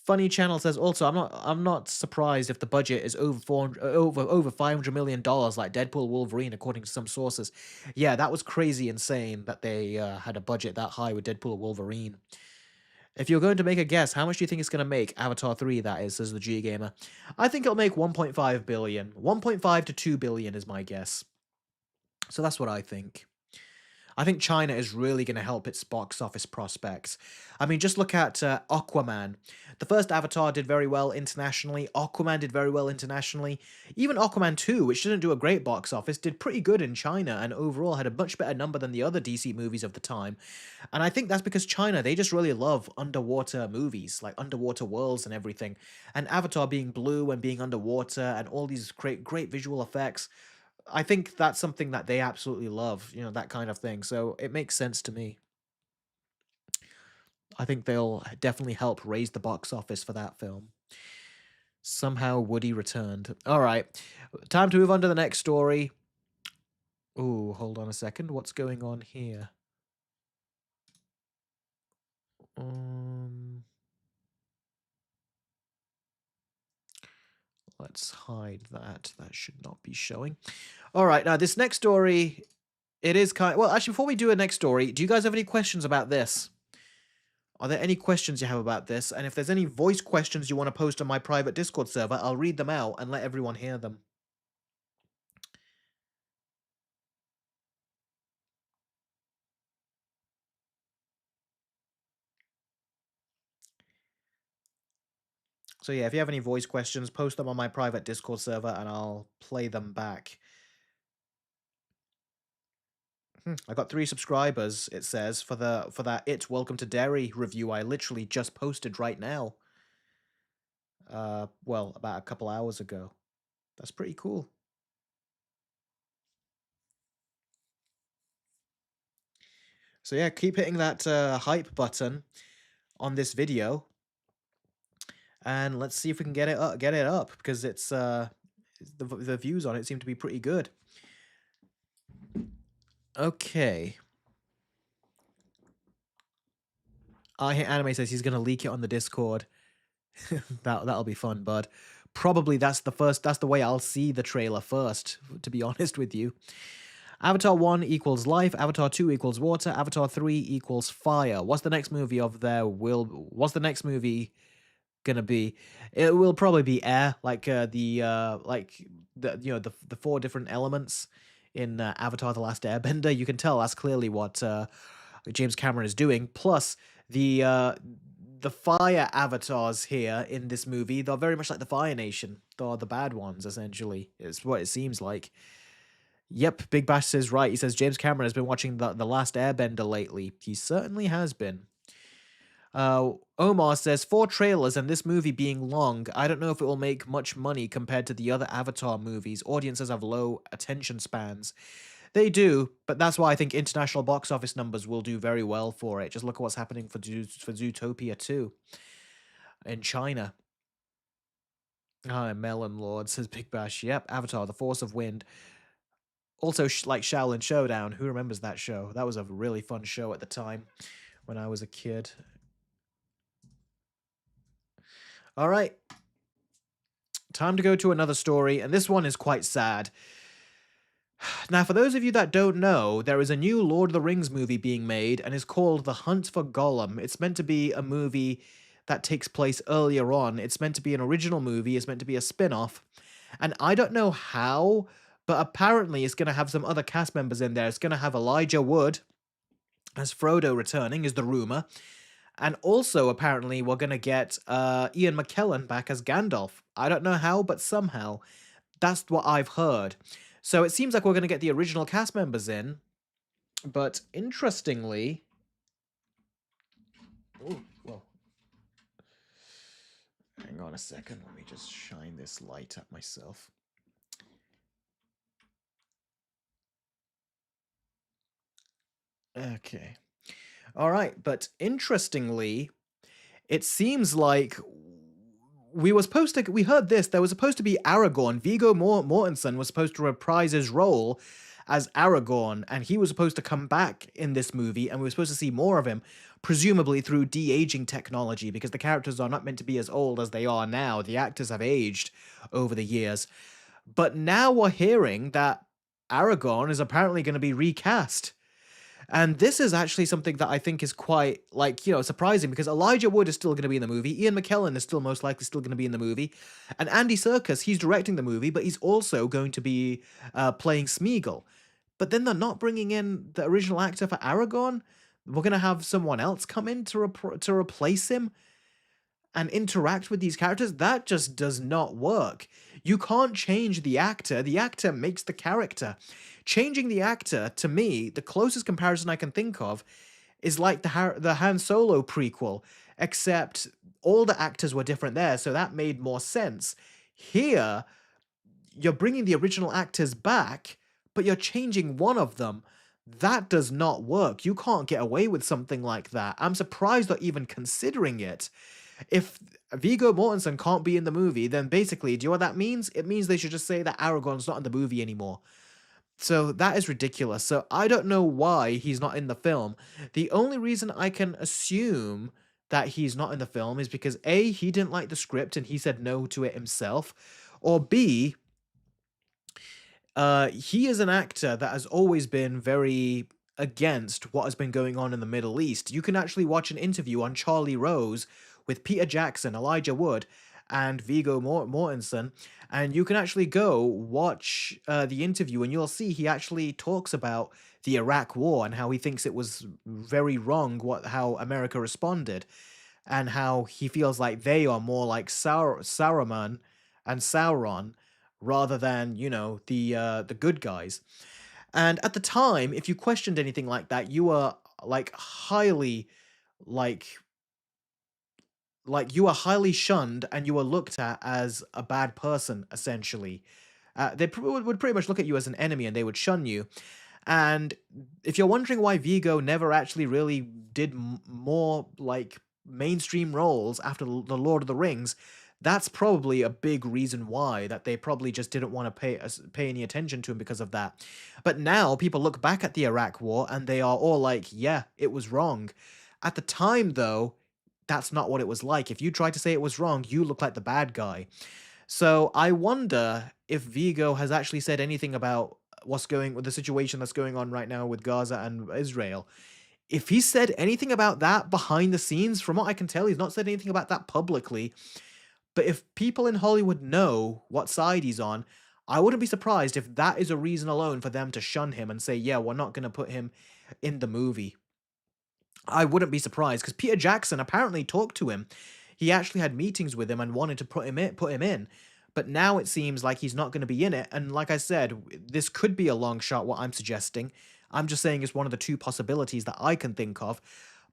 Funny Channel says, also, I'm not surprised if the budget is over $500 million like Deadpool Wolverine, according to some sources. Yeah, that was crazy insane that they had a budget that high with Deadpool Wolverine. If you're going to make a guess, how much do you think it's going to make? Avatar 3, that is, says the G Gamer. I think it'll make 1.5 billion. 1.5 to 2 billion is my guess. So that's what I think. I think China is really going to help its box office prospects. I mean, just look at Aquaman. The first Avatar did very well internationally. Aquaman did very well internationally. Even Aquaman 2, which didn't do a great box office, did pretty good in China and overall had a much better number than the other DC movies of the time. And I think that's because China, they just really love underwater movies, like underwater worlds and everything. And Avatar being blue and being underwater and all these great visual effects, I think that's something that they absolutely love, you know, that kind of thing. So it makes sense to me. I think they'll definitely help raise the box office for that film. Somehow Woody returned. All right, time to move on to the next story. Ooh, hold on a second. What's going on here? Let's hide that. That should not be showing. All right, now this next story, it is kind of, well, actually, before we do a next story, do you guys have any questions about this? Are there any questions you have about this? And if there's any voice questions you want to post on my private Discord server, I'll read them out and let everyone hear them. So yeah, if you have any voice questions, post them on my private Discord server and I'll play them back. I got 3 subscribers, it says, for that It Welcome to Derry review I literally just posted right now. Well, about a couple hours ago. That's pretty cool. So yeah, keep hitting that hype button on this video, and let's see if we can get it up because it's the views on it seem to be pretty good. Okay. I Hate Anime says he's gonna leak it on the Discord. That'll be fun, bud. Probably that's the way I'll see the trailer first, to be honest with you. Avatar 1 equals life, Avatar 2 equals water, Avatar 3 equals fire. What's the next movie what's the next movie gonna be? It will probably be air, like the 4 different elements in Avatar The Last Airbender. You can tell that's clearly what James Cameron is doing. Plus the fire avatars here in this movie, they're very much like the Fire Nation. They're the bad ones, essentially. It's what it seems like. Yep, Big Bash says right. He says James Cameron has been watching the Last Airbender lately. He certainly has been. Omar says 4 trailers and this movie being long, I don't know if it will make much money compared to the other Avatar movies. Audiences have low attention spans. They do, but that's why I think international box office numbers will do very well for it. Just look at what's happening for Zootopia 2 in China. Melon Lord says Big Bash. Yep, Avatar, The Force of Wind. Also, like Shaolin Showdown. Who remembers that show? That was a really fun show at the time when I was a kid. All right. Time to go to another story, and this one is quite sad. Now, for those of you that don't know, there is a new Lord of the Rings movie being made, and is called The Hunt for Gollum. It's meant to be a movie that takes place earlier on. It's meant to be an original movie, it's meant to be a spin-off. And I don't know how, but apparently it's going to have some other cast members in there. It's going to have Elijah Wood as Frodo returning, is the rumor. And also, apparently, we're going to get Ian McKellen back as Gandalf. I don't know how, but somehow. That's what I've heard. So it seems like we're going to get the original cast members in. But interestingly... Oh, well. Hang on a second. Let me just shine this light at myself. Okay. All right, but interestingly, it seems like we heard this, there was supposed to be Aragorn. Viggo Mortensen was supposed to reprise his role as Aragorn, and he was supposed to come back in this movie, and we were supposed to see more of him, presumably through de-aging technology, because the characters are not meant to be as old as they are now. The actors have aged over the years. But now we're hearing that Aragorn is apparently going to be recast. And this is actually something that I think is quite, like, surprising, because Elijah Wood is still going to be in the movie. Ian McKellen is still most likely still going to be in the movie. And Andy Serkis, he's directing the movie, but he's also going to be playing Smeagol. But then they're not bringing in the original actor for Aragorn. We're going to have someone else come in to replace him and interact with these characters. That just does not work. You can't change the actor. The actor makes the character. Changing the actor, to me, the closest comparison I can think of is like the Han Solo prequel, except all the actors were different there, so that made more sense. Here, you're bringing the original actors back, but you're changing one of them. That does not work. You can't get away with something like that. I'm surprised they're even considering it. If Viggo Mortensen can't be in the movie, then basically, do you know what that means? It means they should just say that Aragorn's not in the movie anymore. So that is ridiculous. So I don't know why he's not in the film. The only reason I can assume that he's not in the film is because A, he didn't like the script and he said no to it himself, or B, he is an actor that has always been very against what has been going on in the Middle East. You can actually watch an interview on Charlie Rose with Peter Jackson, Elijah Wood, and Viggo Mortensen, and you can actually go watch the interview and you'll see he actually talks about the Iraq War and how he thinks it was very wrong how America responded, and how he feels like they are more like Saruman and Sauron rather than, the good guys. And at the time, if you questioned anything like that, you were like highly like you were highly shunned and you were looked at as a bad person, essentially. They would pretty much look at you as an enemy and they would shun you. And if you're wondering why Viggo never actually really did more like mainstream roles after the Lord of the Rings, that's probably a big reason why, that they probably just didn't want to pay any attention to him because of that. But now people look back at the Iraq War and they are all like, yeah, it was wrong. At the time, though, that's not what it was like. If you tried to say it was wrong, you look like the bad guy. So I wonder if Viggo has actually said anything about what's going with the situation that's going on right now with Gaza and Israel. If he said anything about that behind the scenes, from what I can tell, he's not said anything about that publicly. But if people in Hollywood know what side he's on, I wouldn't be surprised if that is a reason alone for them to shun him and say, yeah, we're not going to put him in the movie. I wouldn't be surprised, because Peter Jackson apparently talked to him. He actually had meetings with him and wanted to put him in. But now it seems like he's not going to be in it. And like I said, this could be a long shot, what I'm suggesting. I'm just saying it's one of the two possibilities that I can think of.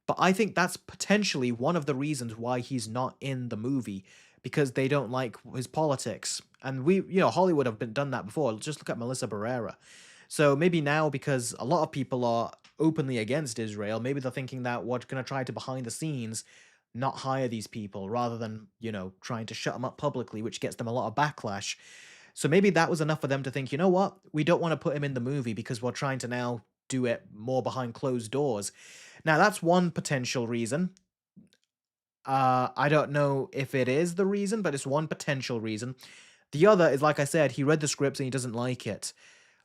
But I think that's potentially one of the reasons why he's not in the movie, because they don't like his politics. And Hollywood have done that before. Just look at Melissa Barrera. So maybe now, because a lot of people are openly against Israel, maybe they're thinking that we're going to try to, behind the scenes, not hire these people, rather than, trying to shut them up publicly, which gets them a lot of backlash. So maybe that was enough for them to think, you know what, we don't want to put him in the movie because we're trying to now do it more behind closed doors. Now, that's one potential reason. I don't know if it is the reason, but it's one potential reason. The other is, like I said, he read the scripts and he doesn't like it.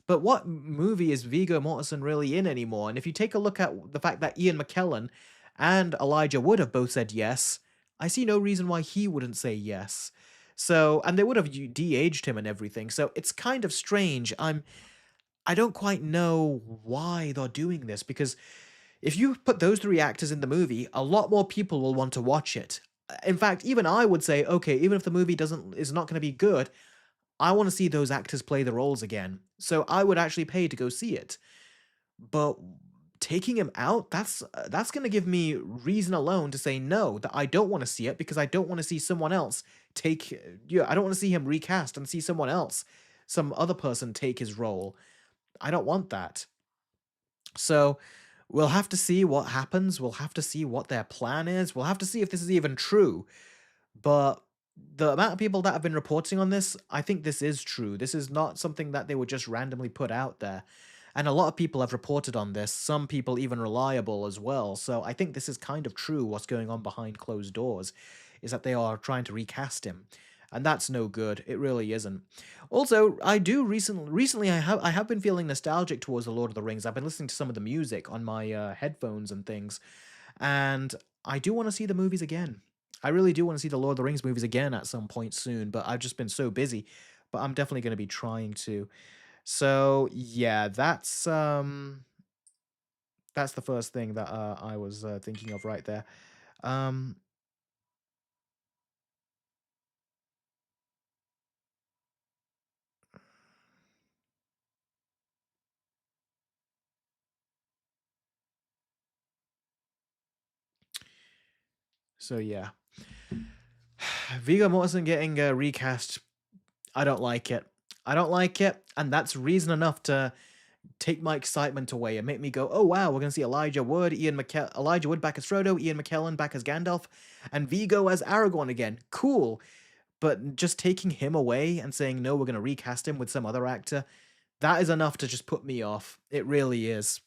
But what movie is Viggo Mortensen really in anymore? And if you take a look at the fact that Ian McKellen and Elijah Wood have both said yes, I see no reason why he wouldn't say yes. So, and they would have de-aged him and everything. So it's kind of strange. I don't quite know why they're doing this because if you put those three actors in the movie, a lot more people will want to watch it. In fact, even I would say, okay, even if the movie is not going to be good, I want to see those actors play the roles again. So I would actually pay to go see it. But taking him out, that's going to give me reason alone to say no, that I don't want to see it because I don't want to see someone else take yeah, I don't want to see him recast and see someone else, some other person take his role. I don't want that. So we'll have to see what happens. We'll have to see what their plan is. We'll have to see if this is even true. But the amount of people that have been reporting on this, I think this is true. This is not something that they would just randomly put out there. And a lot of people have reported on this, some people even reliable as well. So I think this is kind of true what's going on behind closed doors, is that they are trying to recast him. And that's no good. It really isn't. Also, I do recently I have been feeling nostalgic towards the Lord of the Rings. I've been listening to some of the music on my headphones and things, and I do want to see the movies again. I really do want to see the Lord of the Rings movies again at some point soon, but I've just been so busy. But I'm definitely going to be trying to. So yeah, that's the first thing that I was thinking of right there. Um, so yeah, Viggo Mortensen getting recast. I don't like it. I don't like it, and that's reason enough to take my excitement away and make me go, "Oh wow, we're gonna see Elijah Wood back as Frodo, Ian McKellen back as Gandalf, and Vigo as Aragorn again. Cool." But just taking him away and saying no, we're gonna recast him with some other actor, that is enough to just put me off. It really is.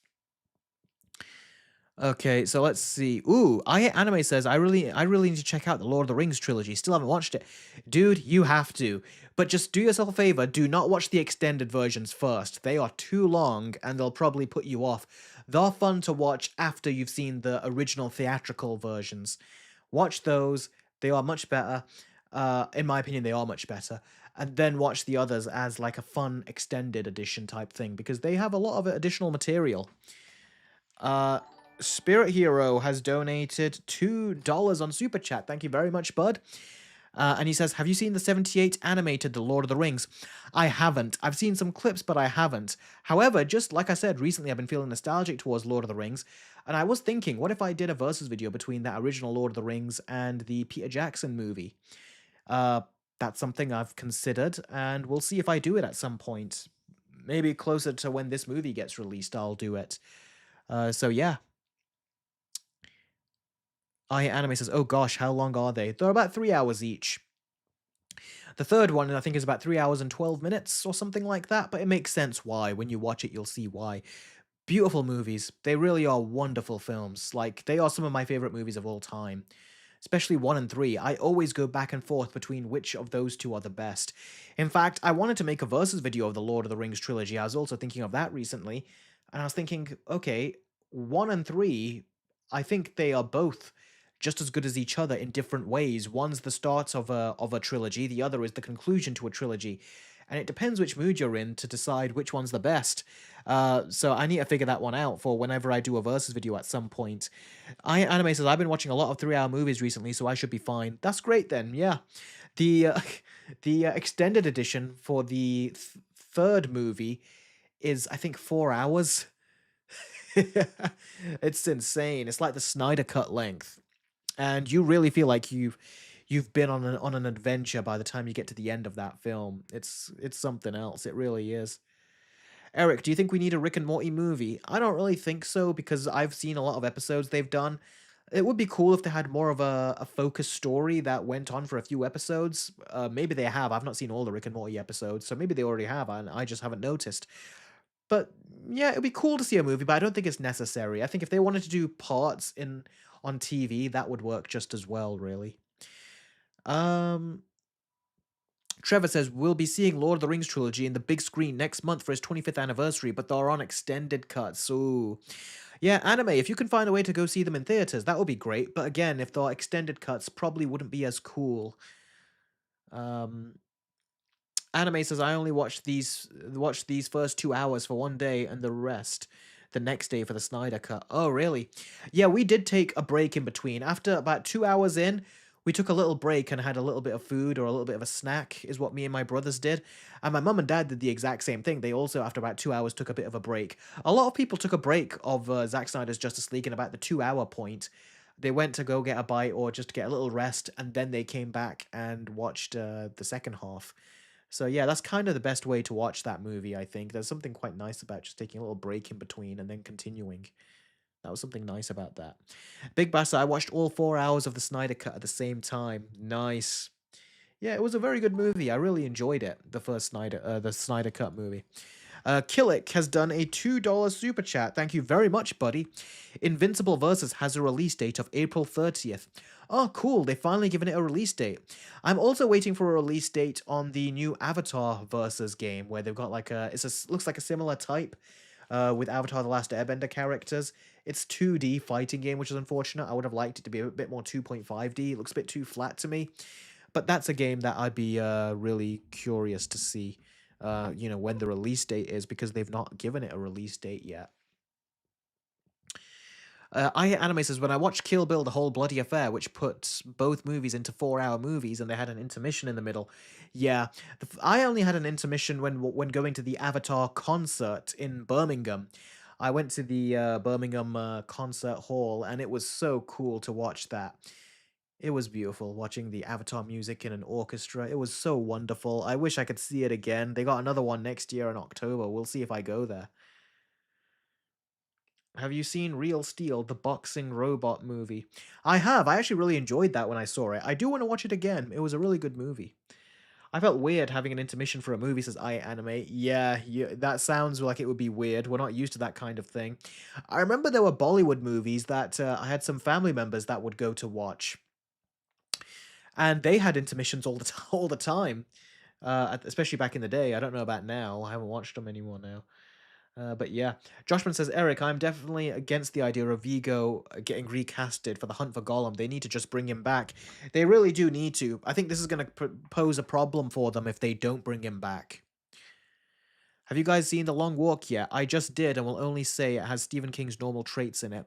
Okay, so let's see. Ooh, I Anime says I really need to check out the Lord of the Rings trilogy. Still haven't watched it. Dude, you have to. But just do yourself a favor, do not watch the extended versions first. They are too long and they'll probably put you off. They're fun to watch after you've seen the original theatrical versions. Watch those. They are much better. In my opinion, they are much better. And then watch the others as like a fun extended edition type thing because they have a lot of additional material. Uh, Spirit Hero has donated $2 on Super Chat. Thank you very much, bud. And he says, have you seen the 78 animated The Lord of the Rings? I haven't. I've seen some clips, but I haven't. However, just like I said, recently I've been feeling nostalgic towards Lord of the Rings, and I was thinking, what if I did a versus video between that original Lord of the Rings and the Peter Jackson movie? Uh, that's something I've considered, and we'll see if I do it at some point. Maybe closer to when this movie gets released, I'll do it. So yeah. Anime says, oh gosh, how long are they? They're about 3 hours each. The third one, I think, is about 3 hours and 12 minutes or something like that, but it makes sense why. When you watch it, you'll see why. Beautiful movies. They really are wonderful films. Like, they are some of my favorite movies of all time. Especially 1 and 3. I always go back and forth between which of those two are the best. In fact, I wanted to make a versus video of the Lord of the Rings trilogy. I was also thinking of that recently, and I was thinking, okay, 1 and 3, I think they are both just as good as each other in different ways. One's the start of a trilogy, the other is the conclusion to a trilogy. And it depends which mood you're in to decide which one's the best. So I need to figure that one out for whenever I do a versus video at some point. Anime says, I've been watching a lot of 3 hour movies recently, so I should be fine. That's great then, yeah. The the extended edition for the third movie is, I think, 4 hours. It's insane. It's like the Snyder Cut length. And you really feel like you've been on an adventure by the time you get to the end of that film. It's something else. It really is. Eric, do you think we need a Rick and Morty movie? I don't really think so because I've seen a lot of episodes they've done. It would be cool if they had more of a focused story that went on for a few episodes. Maybe they have. I've not seen all the Rick and Morty episodes, so maybe they already have, and I just haven't noticed. But yeah, it'd be cool to see a movie, but I don't think it's necessary. I think if they wanted to do parts in on TV, that would work just as well, really. Um, Trevor says we'll be seeing Lord of the Rings trilogy in the big screen next month for his 25th anniversary, but they're on extended cuts. Ooh. Yeah, anime, if you can find a way to go see them in theaters, that would be great. But again, if they're extended cuts, probably wouldn't be as cool. Um, Anime says I only watched these first 2 hours for one day and the rest the next day for the Snyder cut. Oh, really? Yeah, we did take a break in between. After about 2 hours in, we took a little break and had a little bit of food or a little bit of a snack, is what me and my brothers did. And my mum and dad did the exact same thing. They also, after about 2 hours, took a bit of a break. A lot of people took a break of Zack Snyder's Justice League in about the 2 hour point. They went to go get a bite or just to get a little rest, and then they came back and watched the second half. So yeah, that's kind of the best way to watch that movie, I think. There's something quite nice about just taking a little break in between and then continuing. That was something nice about that. Big Bass, I watched all 4 hours of the Snyder Cut at the same time. Nice. Yeah, it was a very good movie. I really enjoyed it. The Snyder Cut movie. Killick has done a $2 super chat. Thank you very much, buddy. Invincible Versus has a release date of April 30th. Oh, cool. They've finally given it a release date. I'm also waiting for a release date on the new Avatar Versus game, where they've got like looks like a similar type with Avatar The Last Airbender characters. It's 2D fighting game, which is unfortunate. I would have liked it to be a bit more 2.5D. It looks a bit too flat to me. But that's a game that I'd be really curious to see, when the release date is, because they've not given it a release date yet. I Hate Anime says, when I watched Kill Bill The Whole Bloody Affair, which put both movies into 4 hour movies and they had an intermission in the middle. Yeah, I only had an intermission when going to the Avatar concert in Birmingham. I went to the Birmingham concert hall, and it was so cool to watch that. It was beautiful watching the Avatar music in an orchestra. It was so wonderful. I wish I could see it again. They got another one next year in October. We'll see if I go there. Have you seen Real Steel, the boxing robot movie? I have. I actually really enjoyed that when I saw it. I do want to watch it again. It was a really good movie. I felt weird having an intermission for a movie, says I Anime. Yeah, that sounds like it would be weird. We're not used to that kind of thing. I remember there were Bollywood movies that I had some family members that would go to watch, and they had intermissions all the time. Especially back in the day. I don't know about now. I haven't watched them anymore now. But yeah, Joshman says, Eric, I'm definitely against the idea of Vigo getting recasted for the Hunt for Gollum. They need to just bring him back. They really do need to. I think this is going to pose a problem for them if they don't bring him back. Have you guys seen The Long Walk yet? I just did, and will only say it has Stephen King's normal traits in it.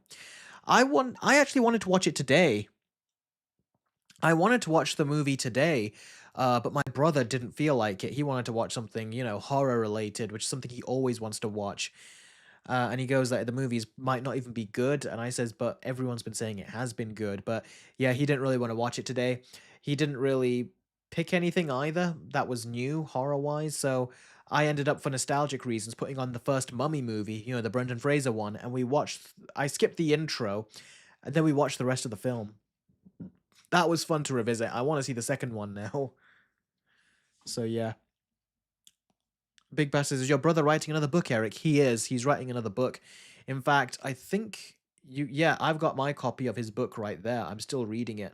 I actually wanted to watch it today. I wanted to watch the movie today, but my brother didn't feel like it. He wanted to watch something, horror related, which is something he always wants to watch. And he goes that the movies might not even be good. And I says, but everyone's been saying it has been good. But yeah, he didn't really want to watch it today. He didn't really pick anything either that was new horror wise. So I ended up, for nostalgic reasons, putting on the first Mummy movie, the Brendan Fraser one. And I skipped the intro, and then we watched the rest of the film. That was fun to revisit. I want to see the second one now. So yeah. Big Bass says, is your brother writing another book, Eric? He is. He's writing another book. In fact, I think I've got my copy of his book right there. I'm still reading it.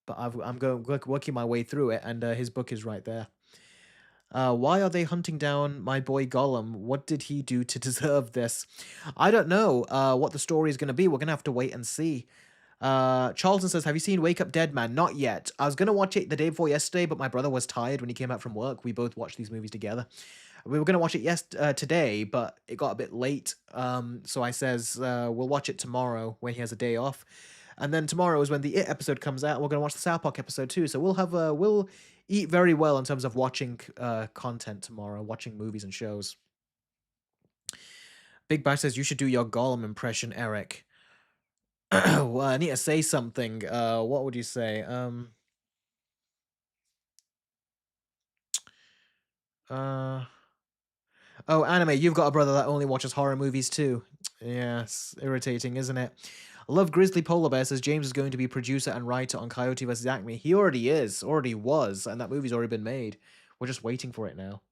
But I'm working my way through it, and his book is right there. Why are they hunting down my boy Gollum? What did he do to deserve this? I don't know what the story is going to be. We're going to have to wait and see. Charlton says, have you seen Wake Up Dead Man? Not yet. I was going to watch it the day before yesterday, but my brother was tired when he came out from work. We both watched these movies together. We were going to watch it today, but it got a bit late. So I says, we'll watch it tomorrow when he has a day off. And then tomorrow is when the It episode comes out. We're going to watch the South Park episode too. So we'll eat very well in terms of watching content tomorrow, watching movies and shows. Big Bash says, you should do your Gollum impression, Eric. Well, I need to say something. What would you say? Oh, Anime, you've got a brother that only watches horror movies too. Yes, irritating, isn't it? I love Grizzly Polar Bear says James is going to be producer and writer on Coyote vs. Acme. He already is, already was, and that movie's already been made. We're just waiting for it now.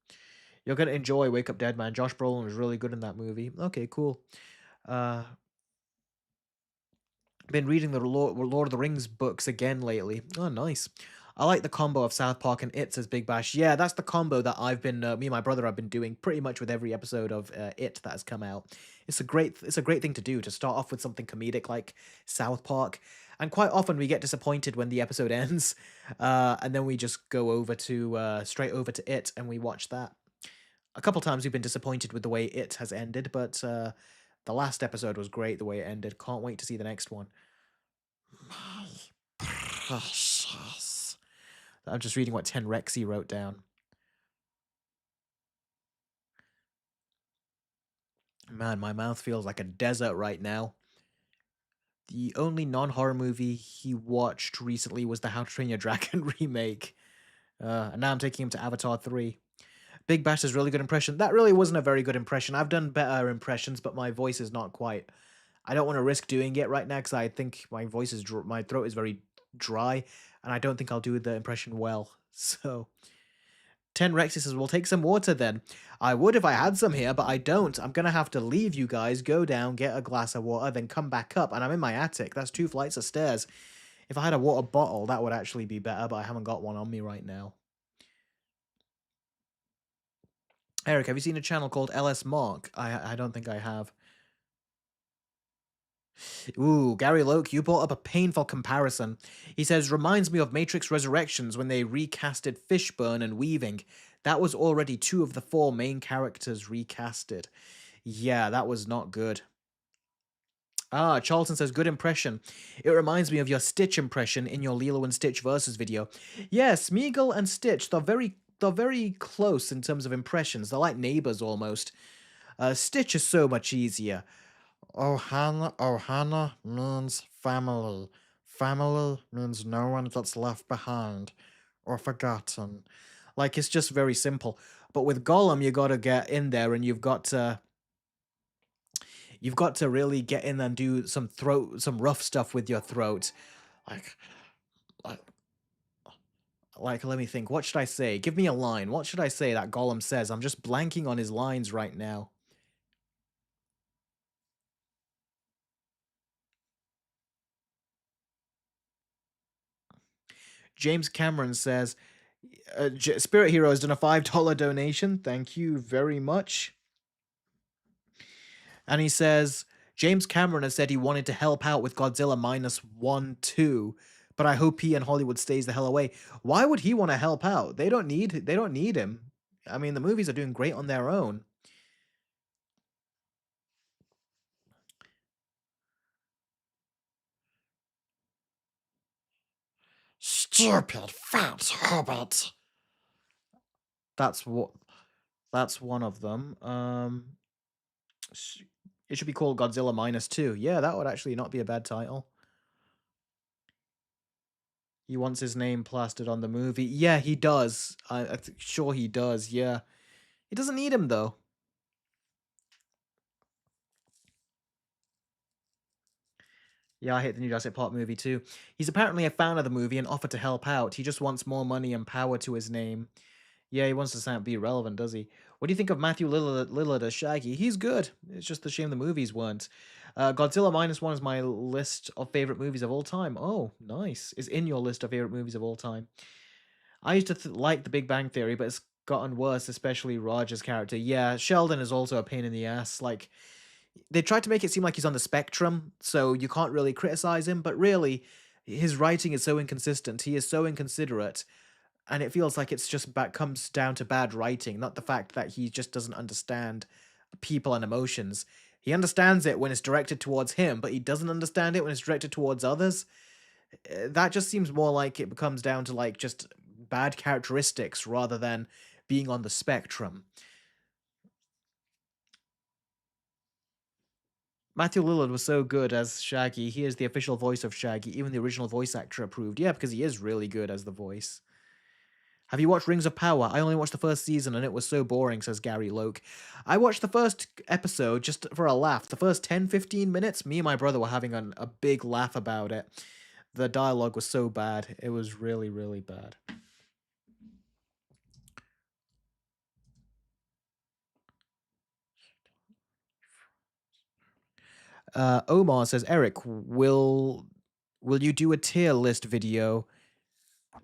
You're going to enjoy Wake Up Dead Man. Josh Brolin was really good in that movie. Okay, cool. Been reading the Lord of the Rings books again lately. Oh, nice. I like the combo of South Park and It, says Big Bash. Yeah, that's the combo that I've been, me and my brother have been doing pretty much with every episode of It that has come out. It's a great thing to do, to start off with something comedic like South Park. And quite often we get disappointed when the episode ends, and then we just go over to, straight over to It and we watch that. A couple times we've been disappointed with the way It has ended, but the last episode was great the way it ended. Can't wait to see the next one. My precious. I'm just reading what 10 Rexy wrote down. Man, my mouth feels like a desert right now. The only non-horror movie he watched recently was the How to Train Your Dragon remake. And now I'm taking him to Avatar 3. Big Bash is really good impression. That really wasn't a very good impression. I've done better impressions, but my voice is not quite. I don't want to risk doing it right now because I think my voice is my throat is very dry, and I don't think I'll do the impression well. So 10 Rexy says, we'll take some water then. I would if I had some here, but I don't. I'm going to have to leave you guys, go down, get a glass of water, then come back up. And I'm in my attic. That's 2 flights of stairs. If I had a water bottle, that would actually be better, but I haven't got one on me right now. Eric, have you seen a channel called LS Mark? I don't think I have. Ooh, Gary Loke, you brought up a painful comparison. He says, reminds me of Matrix Resurrections when they recasted Fishburne and Weaving. That was already 2 of the 4 main characters recasted. Yeah, that was not good. Ah, Charlton says, good impression. It reminds me of your Stitch impression in your Lilo and Stitch versus video. Yes, Smeagol and Stitch, they're very close in terms of impressions. They're like neighbors almost. Stitch is so much easier. Ohana means family. Family means no one gets left behind or forgotten. Like, it's just very simple. But with Gollum, you gotta get in there and you've got to really get in and do some rough stuff with your throat. Like, like, let me think. What should I say? Give me a line. What should I say that Gollum says? I'm just blanking on his lines right now. James Cameron says, Spirit Hero has done a $5 donation. Thank you very much. And he says, James Cameron has said he wanted to help out with Godzilla -1, 2, but I hope he and Hollywood stays the hell away. Why would he want to help out? They don't need him. I mean, the movies are doing great on their own. Stupid fat hobbit. That's one of them. It should be called Godzilla -2. Yeah, that would actually not be a bad title. He wants his name plastered on the movie. Yeah, he does. I'm sure he does, yeah. He doesn't need him, though. Yeah, I hate the new Jurassic Park movie, too. He's apparently a fan of the movie and offered to help out. He just wants more money and power to his name. Yeah, he wants to be relevant, does he? What do you think of Matthew Lillard as Shaggy? He's good. It's just a shame the movies weren't. Godzilla -1 is my list of favorite movies of all time. Oh, nice. Is in your list of favorite movies of all time. I used to like The Big Bang Theory, but it's gotten worse, especially Roger's character. Yeah, Sheldon is also a pain in the ass. Like, they tried to make it seem like he's on the spectrum, so you can't really criticize him, but really, his writing is so inconsistent. He is so inconsiderate, and it feels like it's just comes down to bad writing, not the fact that he just doesn't understand people and emotions. He understands it when it's directed towards him, but he doesn't understand it when it's directed towards others. That just seems more like it comes down to like just bad characteristics rather than being on the spectrum. Matthew Lillard was so good as Shaggy. He is the official voice of Shaggy. Even the original voice actor approved. Yeah, because he is really good as the voice. Have you watched Rings of Power? I only watched the first season and it was so boring, says Gary Loke. I watched the first episode just for a laugh. The first 10-15 minutes, me and my brother were having a big laugh about it. The dialogue was so bad. It was really, really bad. Omar says, Eric, will you do a tier list video?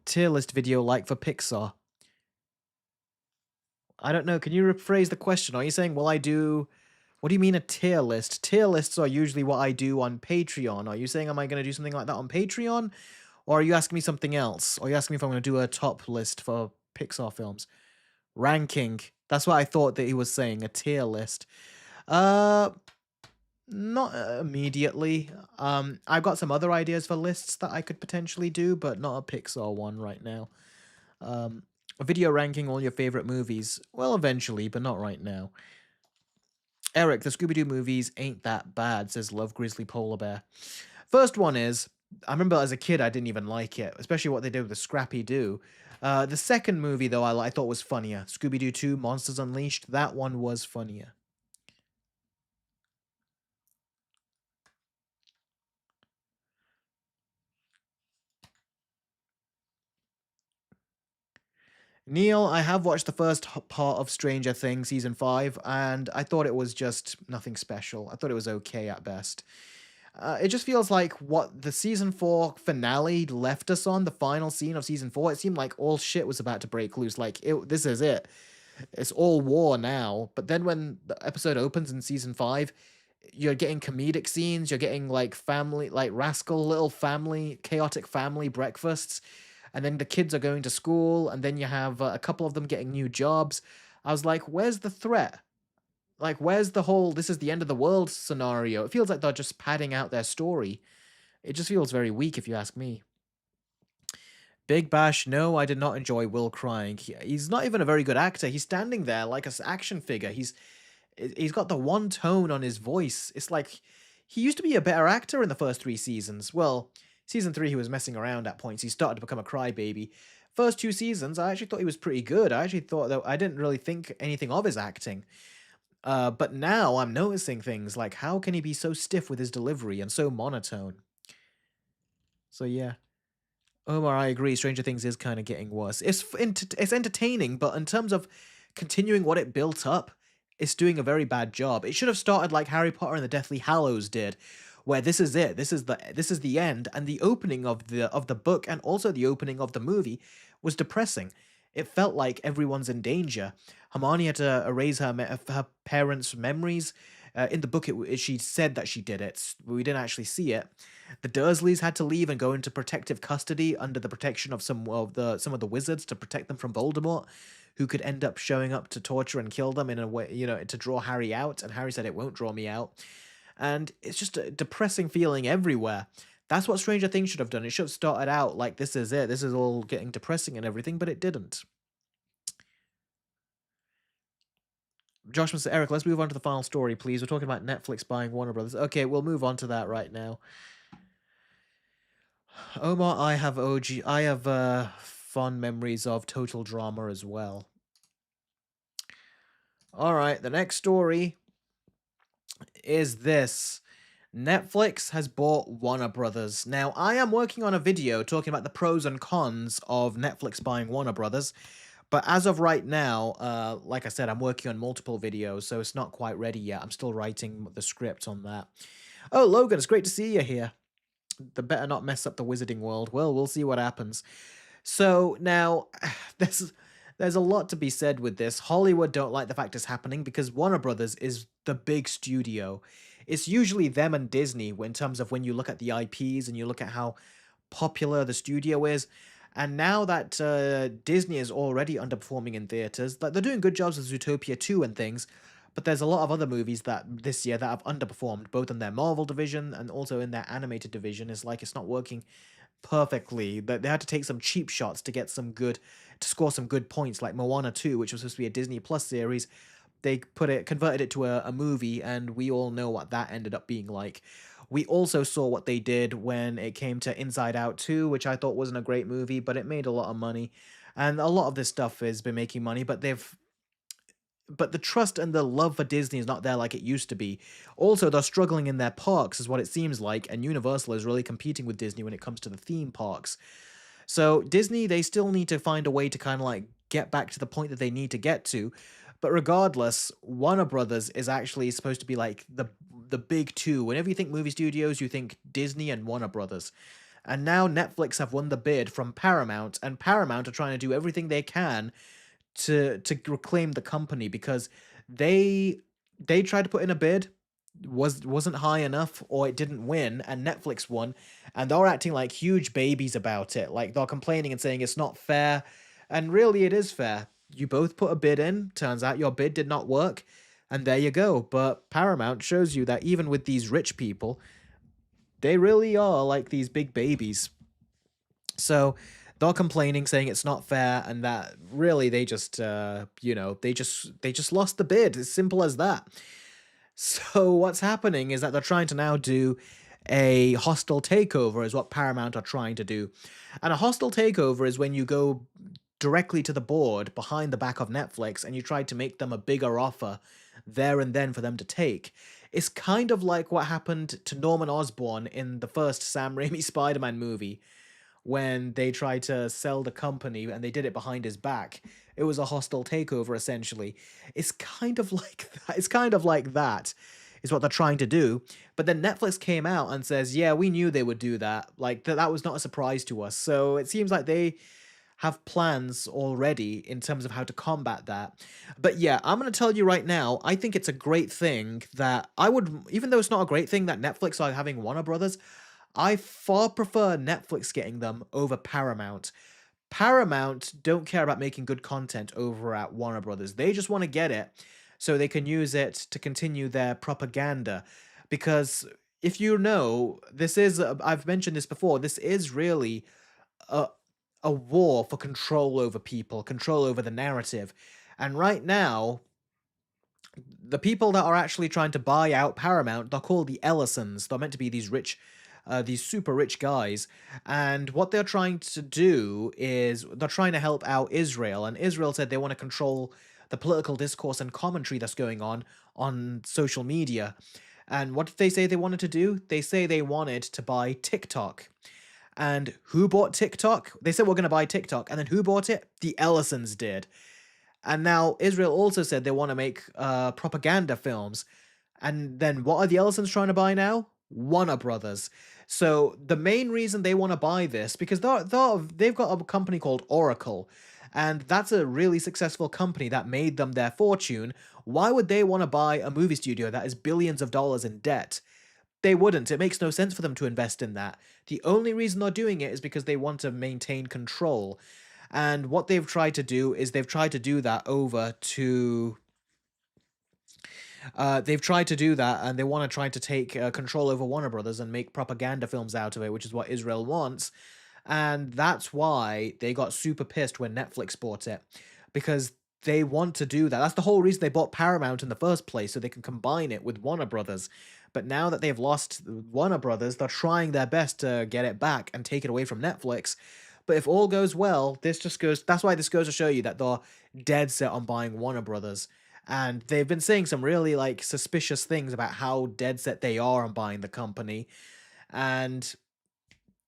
tier list video like for Pixar? I don't know. Can you rephrase the question? Are you saying, will I do... What do you mean a tier list? Tier lists are usually what I do on Patreon. Are you saying, am I going to do something like that on Patreon? Or are you asking me something else? Or are you asking me if I'm going to do a top list for Pixar films? Ranking. That's what I thought that he was saying, a tier list. Not immediately. I've got some other ideas for lists that I could potentially do, but not a Pixar one right now. A video ranking all your favorite movies. Well, eventually, but not right now. Eric, the Scooby-Doo movies ain't that bad, says Love Grizzly Polar Bear. First one is, I remember as a kid I didn't even like it, especially what they did with the Scrappy-Doo. The second movie, though, I thought was funnier. Scooby-Doo 2, Monsters Unleashed, that one was funnier. Neil, I have watched the first part of Stranger Things Season 5, and I thought it was just nothing special. I thought it was okay at best. It just feels like what the Season 4 finale left us on, the final scene of Season 4, it seemed like all shit was about to break loose. Like, this is it. It's all war now. But then when the episode opens in Season 5, you're getting comedic scenes, you're getting, like, family, like, rascal little family, chaotic family breakfasts, and then the kids are going to school, and then you have a couple of them getting new jobs. I was like, where's the threat? Like, where's the whole this is the end of the world scenario? It feels like they're just padding out their story. It just feels very weak, if you ask me. Big Bash, no, I did not enjoy Will crying. He's not even a very good actor. He's standing there like an action figure. He's got the one tone on his voice. It's like he used to be a better actor in the first 3 seasons. Well, season 3 he was messing around at points. He started to become a crybaby. First 2 seasons, I actually thought he was pretty good. I actually thought that I didn't really think anything of his acting. But now I'm noticing things like how can he be so stiff with his delivery and so monotone? So yeah. Omar, I agree. Stranger Things is kind of getting worse. It's entertaining, but in terms of continuing what it built up, it's doing a very bad job. It should have started like Harry Potter and the Deathly Hallows did, where this is it. This is the end, and the opening of the book and also the opening of the movie was depressing. It felt like everyone's in danger. Hermione had to erase her parents' memories. In the book, she said that she did it. We didn't actually see it. The Dursleys had to leave and go into protective custody under the protection of some of the wizards to protect them from Voldemort, who could end up showing up to torture and kill them in a way, to draw Harry out. And Harry said, "It won't draw me out." And it's just a depressing feeling everywhere. That's what Stranger Things should have done. It should have started out like, this is it. This is all getting depressing and everything, but it didn't. Josh Mr. Eric, let's move on to the final story, please. We're talking about Netflix buying Warner Brothers. Okay, we'll move on to that right now. Omar, I have fond memories of Total Drama as well. Alright, the next story is this. Netflix has bought Warner Brothers. Now, I am working on a video talking about the pros and cons of Netflix buying Warner Brothers. But as of right now, like I said, I'm working on multiple videos, so it's not quite ready yet. I'm still writing the script on that. Oh, Logan, it's great to see you here. They better not mess up the wizarding world. Well, we'll see what happens. So now, there's a lot to be said with this. Hollywood don't like the fact it's happening because Warner Brothers is the big studio. It's usually them and Disney in terms of when you look at the IPs and you look at how popular the studio is. And now that Disney is already underperforming in theaters, like they're doing good jobs with Zootopia 2 and things, but there's a lot of other movies that this year that have underperformed, both in their Marvel division and also in their animated division. It's like it's not working perfectly. They had to take some cheap shots to get to score some good points, like Moana 2, which was supposed to be a Disney Plus series. They converted it to a movie, and we all know what that ended up being like. We also saw what they did when it came to Inside Out 2, which I thought wasn't a great movie, but it made a lot of money. And a lot of this stuff has been making money, but the trust and the love for Disney is not there like it used to be. Also, they're struggling in their parks, is what it seems like, and Universal is really competing with Disney when it comes to the theme parks. So Disney, they still need to find a way to kind of like get back to the point that they need to get to. But regardless, Warner Brothers is actually supposed to be like the big two. Whenever you think movie studios, you think Disney and Warner Brothers. And now Netflix have won the bid from Paramount, and Paramount are trying to do everything they can to reclaim the company because they they tried to put in a bid, wasn't high enough, or it didn't win, and Netflix won, and they're acting like huge babies about it. Like they're complaining and saying it's not fair, and really it is fair. You both put a bid in, turns out your bid did not work, and there you go. But Paramount shows you that even with these rich people, they really are like these big babies. So they're complaining, saying it's not fair, and that really they just, they just lost the bid. It's simple as that. So what's happening is that they're trying to now do a hostile takeover, is what Paramount are trying to do. And a hostile takeover is when you go directly to the board behind the back of Netflix and you try to make them a bigger offer there and then for them to take. It's kind of like what happened to Norman Osborn in the first Sam Raimi Spider-Man movie when they tried to sell the company and they did it behind his back. It was a hostile takeover essentially. It's kind of like that. It's kind of like that is what they're trying to do. But then Netflix came out and says, "Yeah, we knew they would do that. Like that was not a surprise to us." So it seems like they have plans already in terms of how to combat that. But yeah, I'm going to tell you right now, I think it's a great thing that I would, even though it's not a great thing that Netflix are having Warner Brothers, I far prefer Netflix getting them over Paramount. Paramount don't care about making good content over at Warner Brothers. They just want to get it so they can use it to continue their propaganda. Because if you know, this is, I've mentioned this before, this is really a, a war for control over people, control over the narrative. And right now, the people that are actually trying to buy out Paramount, they're called the Ellisons. They're meant to be these rich, these super rich guys. And what they're trying to do is they're trying to help out Israel. And Israel said they want to control the political discourse and commentary that's going on social media. And what did they say they wanted to do? They say they wanted to buy TikTok. And who bought TikTok? They said we're going to buy TikTok. And then who bought it? The Ellisons did. And now Israel also said they want to make propaganda films. And then what are the Ellisons trying to buy now? Warner Brothers. So the main reason they want to buy this, because they've got a company called Oracle, and that's a really successful company that made them their fortune. Why would they want to buy a movie studio that is billions of dollars in debt? They wouldn't. It makes no sense for them to invest in that. The only reason they're doing it is because they want to maintain control. And what they've tried to do is they've tried to do that over to they've tried to do that, and they want to try to take control over Warner Brothers and make propaganda films out of it, which is what Israel wants. And that's why they got super pissed when Netflix bought it, because they want to do that. That's the whole reason they bought Paramount in the first place, so they can combine it with Warner Brothers. But now that they've lost Warner Brothers, they're trying their best to get it back and take it away from Netflix. But if all goes well, this just goes. That's why this goes to show you that they're dead set on buying Warner Brothers. And they've been saying some really like suspicious things about how dead set they are on buying the company. And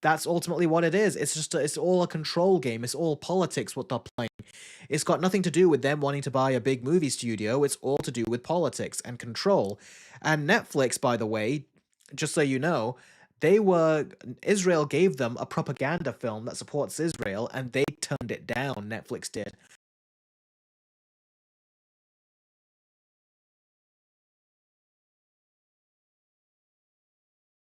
that's ultimately what it is. It's just it's all a control game. It's all politics what they're playing. It's got nothing to do with them wanting to buy a big movie studio. It's all to do with politics and control. And Netflix, by the way, just so you know, Israel gave them a propaganda film that supports Israel, and they turned it down. Netflix did.